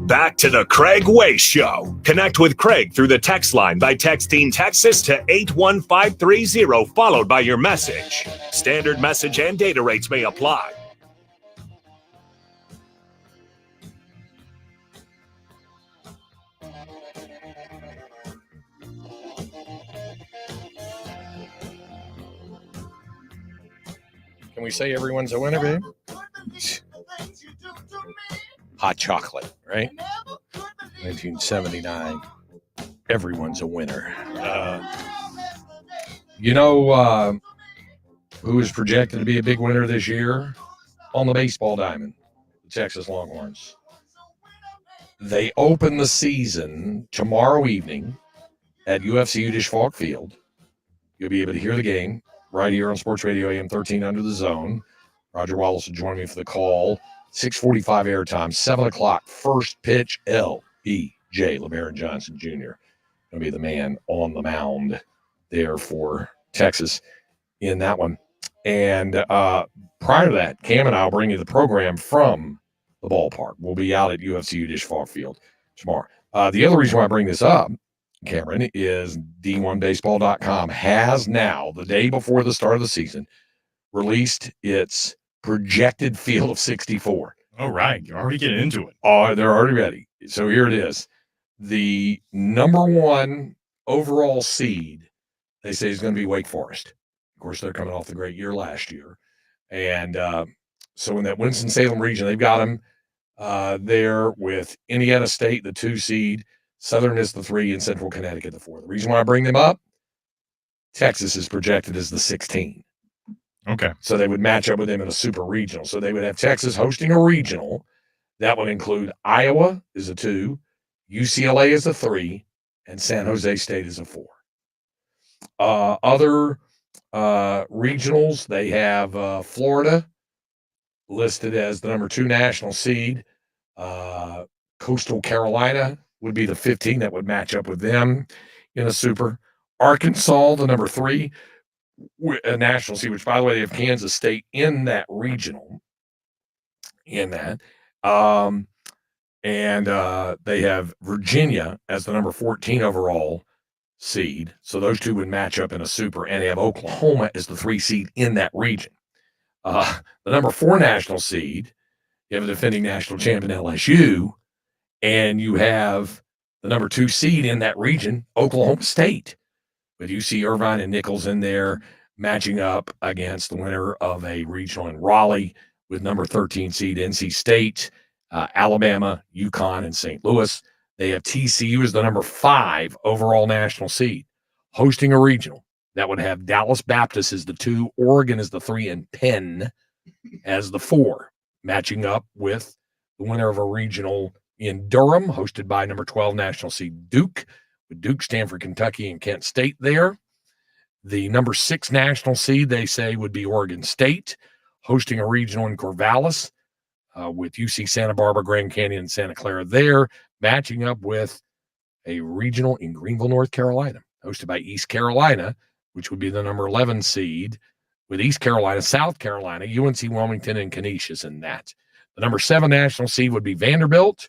Back to the Craig Way Show. Connect with Craig through the text line by texting Texas to 81530, followed by your message. Standard message and data rates may apply. Can we say everyone's a winner, babe? Hot chocolate, right? 1979. Everyone's a winner. Who is projected to be a big winner this year on the baseball diamond? The Texas Longhorns. They open the season tomorrow evening at UFC Udish Falk Field. You'll be able to hear the game right here on Sports Radio AM 1300 The Zone. Roger Wallace will join me for the call. 6:45 airtime, 7 o'clock, first pitch, L.B.J. LeBaron Johnson Jr. Going to be the man on the mound there for Texas in that one. And prior to that, Cam and I will bring you the program from the ballpark. We'll be out at UFC Udish Falk Field tomorrow. The other reason why I bring this up, Cameron, is D1Baseball.com has now, the day before the start of the season, released its projected field of 64. All right. You're already getting into it. Oh, they're already ready. So here it is. The #1 overall seed, they say, is going to be Wake Forest. Of course, they're coming off the great year last year. And so in that Winston-Salem region, they've got them there with Indiana State, the 2 seed, Southern is the 3, and Central Connecticut, the 4. The reason why I bring them up, Texas is projected as the 16. Okay. So they would match up with them in a super regional. So they would have Texas hosting a regional. That would include Iowa is a 2, UCLA is a 3, and San Jose State is a 4. Other regionals, they have Florida listed as the #2 national seed. Coastal Carolina would be the 15 that would match up with them in a super. Arkansas, the number 3, a national seed, which, by the way, they have Kansas State in that regional. In that. They have Virginia as the number 14 overall seed. So those two would match up in a super. And they have Oklahoma as the 3 seed in that region. The number 4 national seed, you have a defending national champion LSU, and you have the number 2 seed in that region, Oklahoma State, with UC Irvine and Nichols in there matching up against the winner of a regional in Raleigh with number 13 seed NC State, Alabama, UConn, and St. Louis. They have TCU as the number 5 overall national seed, hosting a regional that would have Dallas Baptist as the 2, Oregon as the 3, and Penn as the 4, matching up with the winner of a regional in Durham, hosted by number 12 national seed Duke, with Duke, Stanford, Kentucky, and Kent State there. The number 6 national seed, they say, would be Oregon State, hosting a regional in Corvallis, with UC Santa Barbara, Grand Canyon, and Santa Clara there, matching up with a regional in Greenville, North Carolina, hosted by East Carolina, which would be the number 11 seed, with East Carolina, South Carolina, UNC Wilmington, and Canisius in that. The number 7 national seed would be Vanderbilt,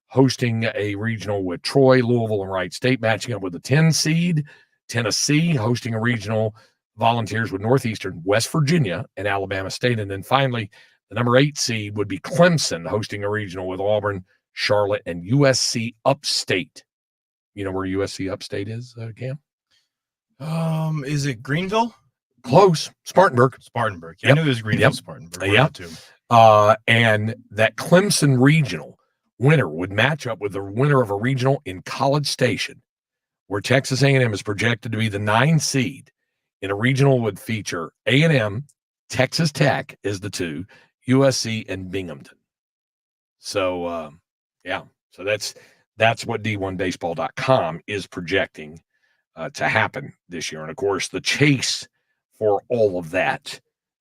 hosting a regional with Troy, Louisville, and Wright State, matching up with the 10 seed. Tennessee, hosting a regional Volunteers with Northeastern, West Virginia, and Alabama State. And then finally, the number 8 seed would be Clemson, hosting a regional with Auburn, Charlotte, and USC Upstate. You know where USC Upstate is, Cam? Is it Greenville? Close. Spartanburg. Spartanburg. Yeah, I knew it was Greenville, Spartanburg. Yeah. And that Clemson regional winner would match up with the winner of a regional in College Station, where Texas A&M is projected to be the 9 seed. In a regional would feature A&M, Texas Tech is the 2, USC, and Binghamton. So, so that's what D1Baseball.com is projecting to happen this year. And, of course, the chase for all of that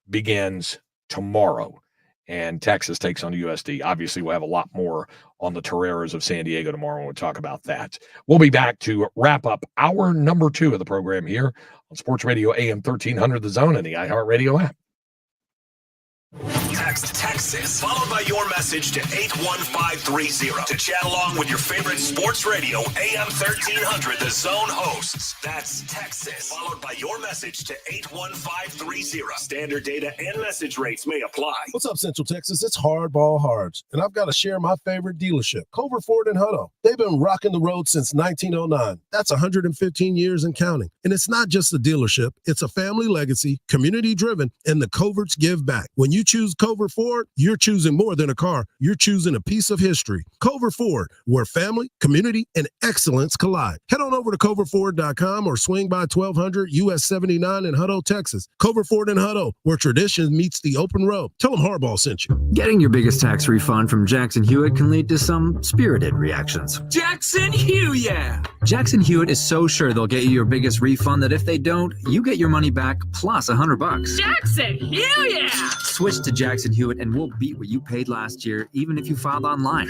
begins tomorrow. And Texas takes on USD. Obviously, we'll have a lot more on the Toreros of San Diego tomorrow when we talk about that. We'll be back to wrap up hour number 2 of the program here on Sports Radio AM 1300, The Zone, and the iHeartRadio app. Text Texas, followed by your message to 81530 to chat along with your favorite sports radio AM 1300 The Zone hosts. That's Texas, followed by your message to 81530. Standard data and message rates may apply. What's up, Central Texas? It's Hardball Hards, and I've got to share my favorite dealership, Cover Ford in Hutto. They've been rocking the road since 1909. That's 115 years and counting. And it's not just a dealership. It's a family legacy, community-driven, and the Coverts give back. When you choose Cover Ford, you're choosing more than a car. You're choosing a piece of history. Cover Ford, where family, community, and excellence collide. Head on over to coverford.com or swing by 1200 US 79 in Hutto, Texas. Cover Ford in Hutto, where tradition meets the open road. Tell them Hardball sent you. Getting your biggest tax refund from Jackson Hewitt can lead to some spirited reactions. Jackson Hewitt, yeah! Jackson Hewitt is so sure they'll get you your biggest refund that if they don't, you get your money back plus $100. Jackson Hewitt, yeah! Switch to Jackson Hewitt and we'll beat what you paid last year, even if you filed online.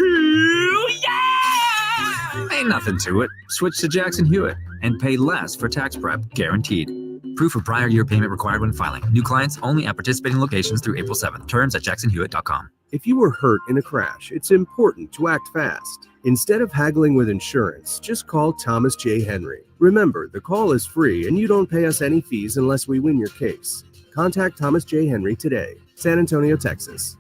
Yeah! Ain't nothing to it. Switch to Jackson Hewitt and pay less for tax prep, guaranteed. Proof of prior year payment required when filing. New clients only at participating locations through April 7th. Terms at jacksonhewitt.com. If you were hurt in a crash, it's important to act fast. Instead of haggling with insurance, just call Thomas J. Henry. Remember, the call is free and you don't pay us any fees unless we win your case. Contact Thomas J. Henry today. San Antonio, Texas.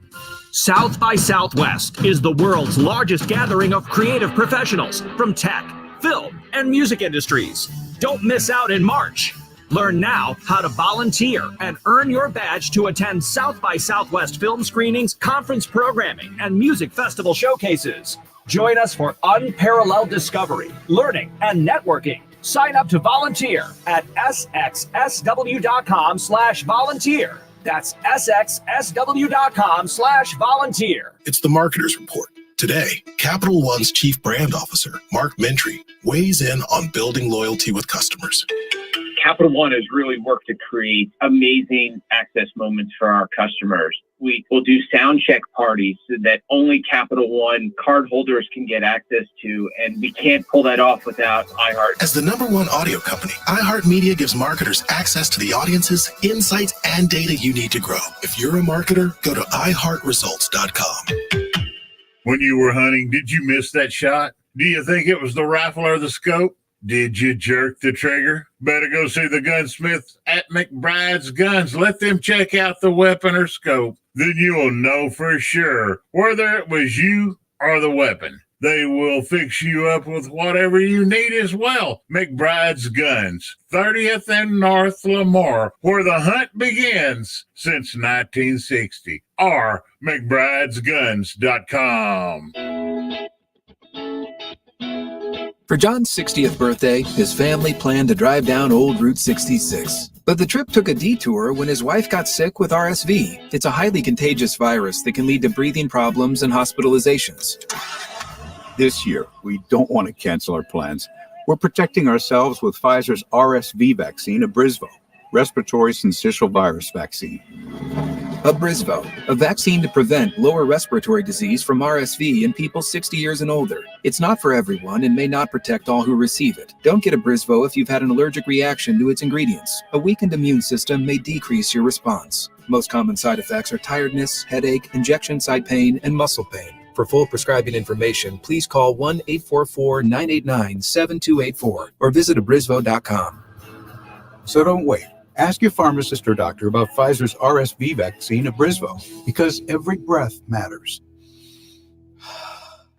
South by Southwest is the world's largest gathering of creative professionals from tech, film, and music industries. Don't miss out in March. Learn now how to volunteer and earn your badge to attend South by Southwest film screenings, conference programming, and music festival showcases. Join us for unparalleled discovery, learning, and networking. Sign up to volunteer at sxsw.com/volunteer. That's sxsw.com/volunteer. It's the Marketer's Report. Today, Capital One's Chief Brand Officer, Mark Mentry, weighs in on building loyalty with customers. Capital One has really worked to create amazing access moments for our customers. We will do sound check parties so that only Capital One cardholders can get access to, and we can't pull that off without iHeart. As the #1 audio company, iHeartMedia gives marketers access to the audiences, insights, and data you need to grow. If you're a marketer, go to iHeartResults.com. When you were hunting, did you miss that shot? Do you think it was the rifle or the scope? Did you jerk the trigger? Better go see the gunsmith at McBride's Guns. Let them check out the weapon or scope. Then you'll know for sure whether it was you or the weapon. They will fix you up with whatever you need as well. McBride's Guns, 30th and North Lamar, where the hunt begins since 1960. Or McBride'sGuns.com. For John's 60th birthday, his family planned to drive down Old Route 66. But the trip took a detour when his wife got sick with RSV. It's a highly contagious virus that can lead to breathing problems and hospitalizations. This year, we don't want to cancel our plans. We're protecting ourselves with Pfizer's RSV vaccine, Abrysvo, respiratory syncytial virus vaccine. Abrysvo, a vaccine to prevent lower respiratory disease from RSV in people 60 years and older. It's not for everyone and may not protect all who receive it. Don't get Abrysvo if you've had an allergic reaction to its ingredients. A weakened immune system may decrease your response. Most common side effects are tiredness, headache, injection site pain, and muscle pain. For full prescribing information, please call 1-844-989-7284 or visit Abrysvo.com. So don't wait. Ask your pharmacist or doctor about Pfizer's RSV vaccine, Abrysvo, because every breath matters.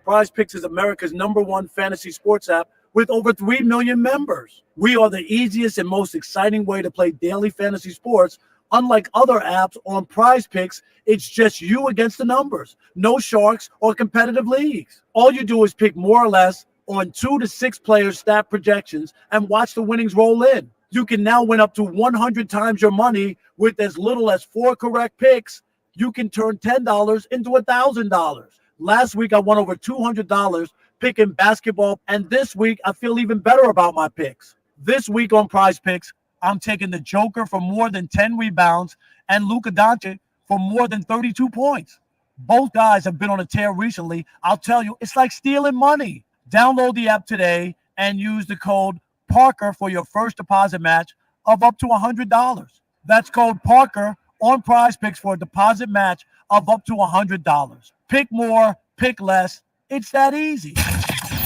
Prize Picks is America's #1 fantasy sports app with over 3 million members. We are the easiest and most exciting way to play daily fantasy sports. Unlike other apps on Prize Picks, it's just you against the numbers. No sharks or competitive leagues. All you do is pick more or less on 2 to 6 players' stat projections and watch the winnings roll in. You can now win up to 100 times your money with as little as 4 correct picks. You can turn $10 into $1,000. Last week, I won over $200 picking basketball, and this week, I feel even better about my picks. This week on Prize Picks, I'm taking the Joker for more than 10 rebounds and Luka Doncic for more than 32 points. Both guys have been on a tear recently. I'll tell you, it's like stealing money. Download the app today and use the code Parker for your first deposit match of up to $100. That's code Parker on Prize Picks for a deposit match of up to $100. Pick more, pick less. It's that easy.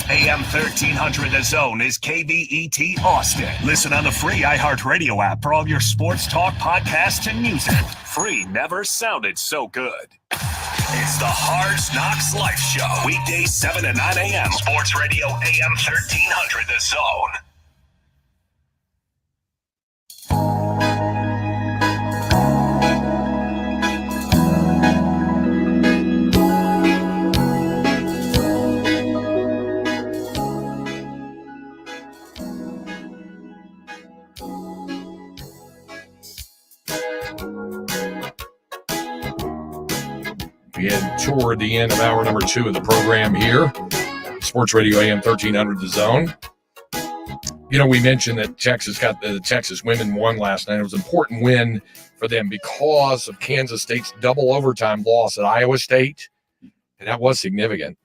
AM 1300 The Zone is KBET Austin. Listen on the free iHeartRadio app for all your sports talk, podcasts, and music. Free never sounded so good. It's the Hard Knocks Life Show. Weekdays 7 to 9 a.m. Sports Radio AM 1300 The Zone. We had toward the end of hour number 2 of the program here. Sports Radio AM 1300 The Zone. You know, we mentioned that Texas got the Texas women won last night. It was an important win for them because of Kansas State's double overtime loss at Iowa State. And that was significant.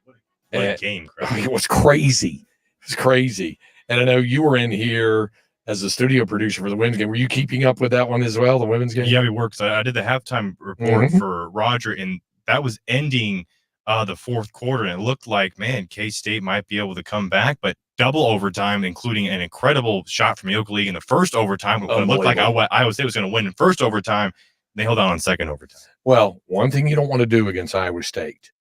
What a game, Craig. I mean, it was crazy. It was crazy. And I know you were in here as a studio producer for the women's game. Were you keeping up with that one as well, the women's game? Yeah, we were, because I did the halftime report for Roger, and that was ending the fourth quarter, and it looked like, man, K-State might be able to come back, but double overtime, including an incredible shot from Yoke in the first overtime. It looked like Iowa State was going to win in first overtime. They held on second overtime. Well, one thing you don't want to do against Iowa State,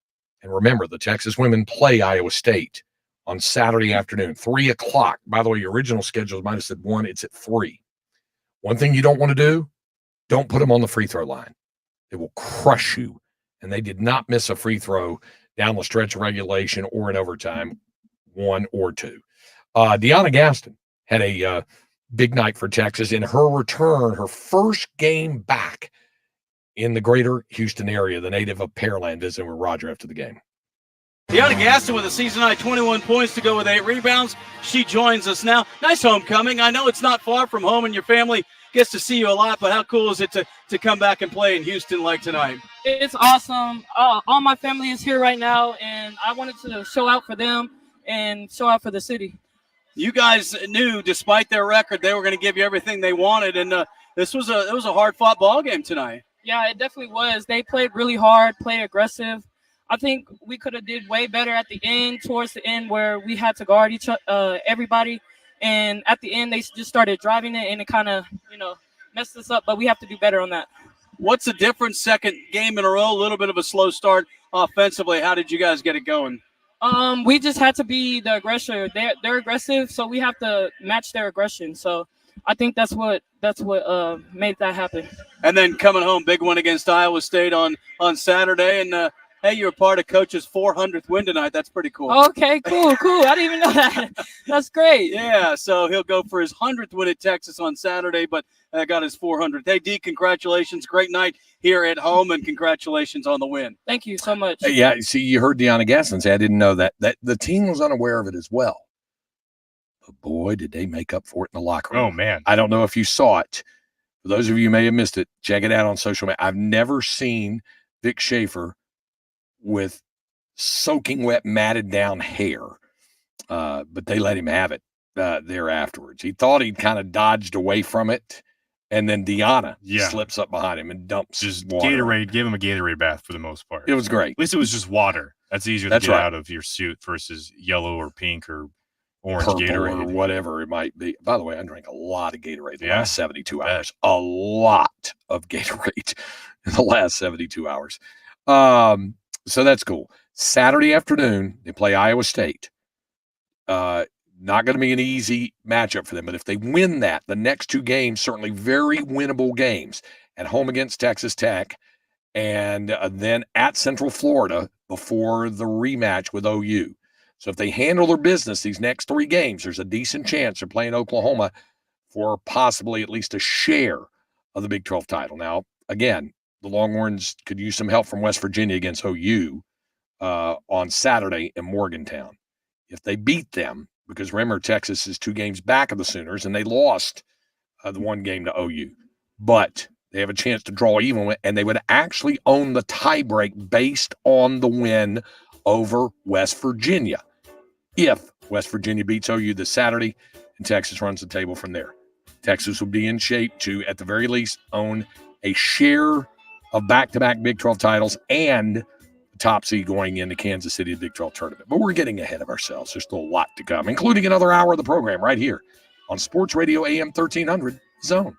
and remember, the Texas women play Iowa State on Saturday afternoon, 3 o'clock. By the way, your original schedule might have said 1. It's at 3. One thing you don't want to do, don't put them on the free throw line. It will crush you. And they did not miss a free throw down the stretch of regulation or in overtime, 1 or 2. Deanna Gaston had a big night for Texas in her return, her first game back in the greater Houston area, the native of Pearland, visiting with Roger after the game. Deanna Gaston with a season-high 21 points to go with 8 rebounds. She joins us now. Nice homecoming. I know it's not far from home and your family gets to see you a lot, but how cool is it to come back and play in Houston like tonight? It's awesome. All my family is here right now, and I wanted to show out for them and show out for the city. You guys knew, despite their record, they were going to give you everything they wanted, and it was a hard-fought ball game tonight. Yeah, it definitely was. They played really hard, played aggressive. I think we could have did way better at the end, towards the end, where we had to guard everybody. And at the end, they just started driving it, and it kind of, messed us up. But we have to do better on that. What's the difference? Second game in a row, a little bit of a slow start offensively. How did you guys get it going? We just had to be the aggressor. They're aggressive, so we have to match their aggression. So I think that's what made that happen. And then coming home, big one against Iowa State on Saturday, and hey, you're a part of Coach's 400th win tonight. That's pretty cool. Okay, cool. I didn't even know that. That's great. Yeah, so he'll go for his 100th win at Texas on Saturday, but got his 400th. Hey, D, congratulations. Great night here at home, and congratulations on the win. Thank you so much. Yeah, see, you heard Deanna Gaston say, I didn't know that the team was unaware of it as well. But boy, did they make up for it in the locker room. Oh, man. I don't know if you saw it. For those of you who may have missed it, check it out on social media. I've never seen Vic Schaefer with soaking wet, matted down hair. But they let him have it there afterwards. He thought he'd kind of dodged away from it. And then Deanna slips up behind him and dumps just water. Gatorade, gave him a Gatorade bath for the most part. It was great. At least it was just water. That's easier to get out of your suit versus yellow or pink or orange Purple Gatorade. or whatever it might be. By the way, I drank a lot of Gatorade the last 72 hours. A lot of Gatorade in the last 72 hours. So that's cool. Saturday afternoon, they play Iowa State. Not going to be an easy matchup for them, but if they win that, the next 2 games, certainly very winnable games. At home against Texas Tech and then at Central Florida before the rematch with OU. So if they handle their business these next 3 games, there's a decent chance they're playing Oklahoma for possibly at least a share of the Big 12 title. Now, again, the Longhorns could use some help from West Virginia against OU on Saturday in Morgantown. If they beat them, because remember, Texas is 2 games back of the Sooners, and they lost the 1 game to OU. But they have a chance to draw even, and they would actually own the tiebreak based on the win over West Virginia. If West Virginia beats OU this Saturday and Texas runs the table from there. Texas would be in shape to, at the very least, own a share of back-to-back Big 12 titles and the top seed going into Kansas City Big 12 tournament. But we're getting ahead of ourselves. There's still a lot to come, including another hour of the program right here on Sports Radio AM 1300 Zone.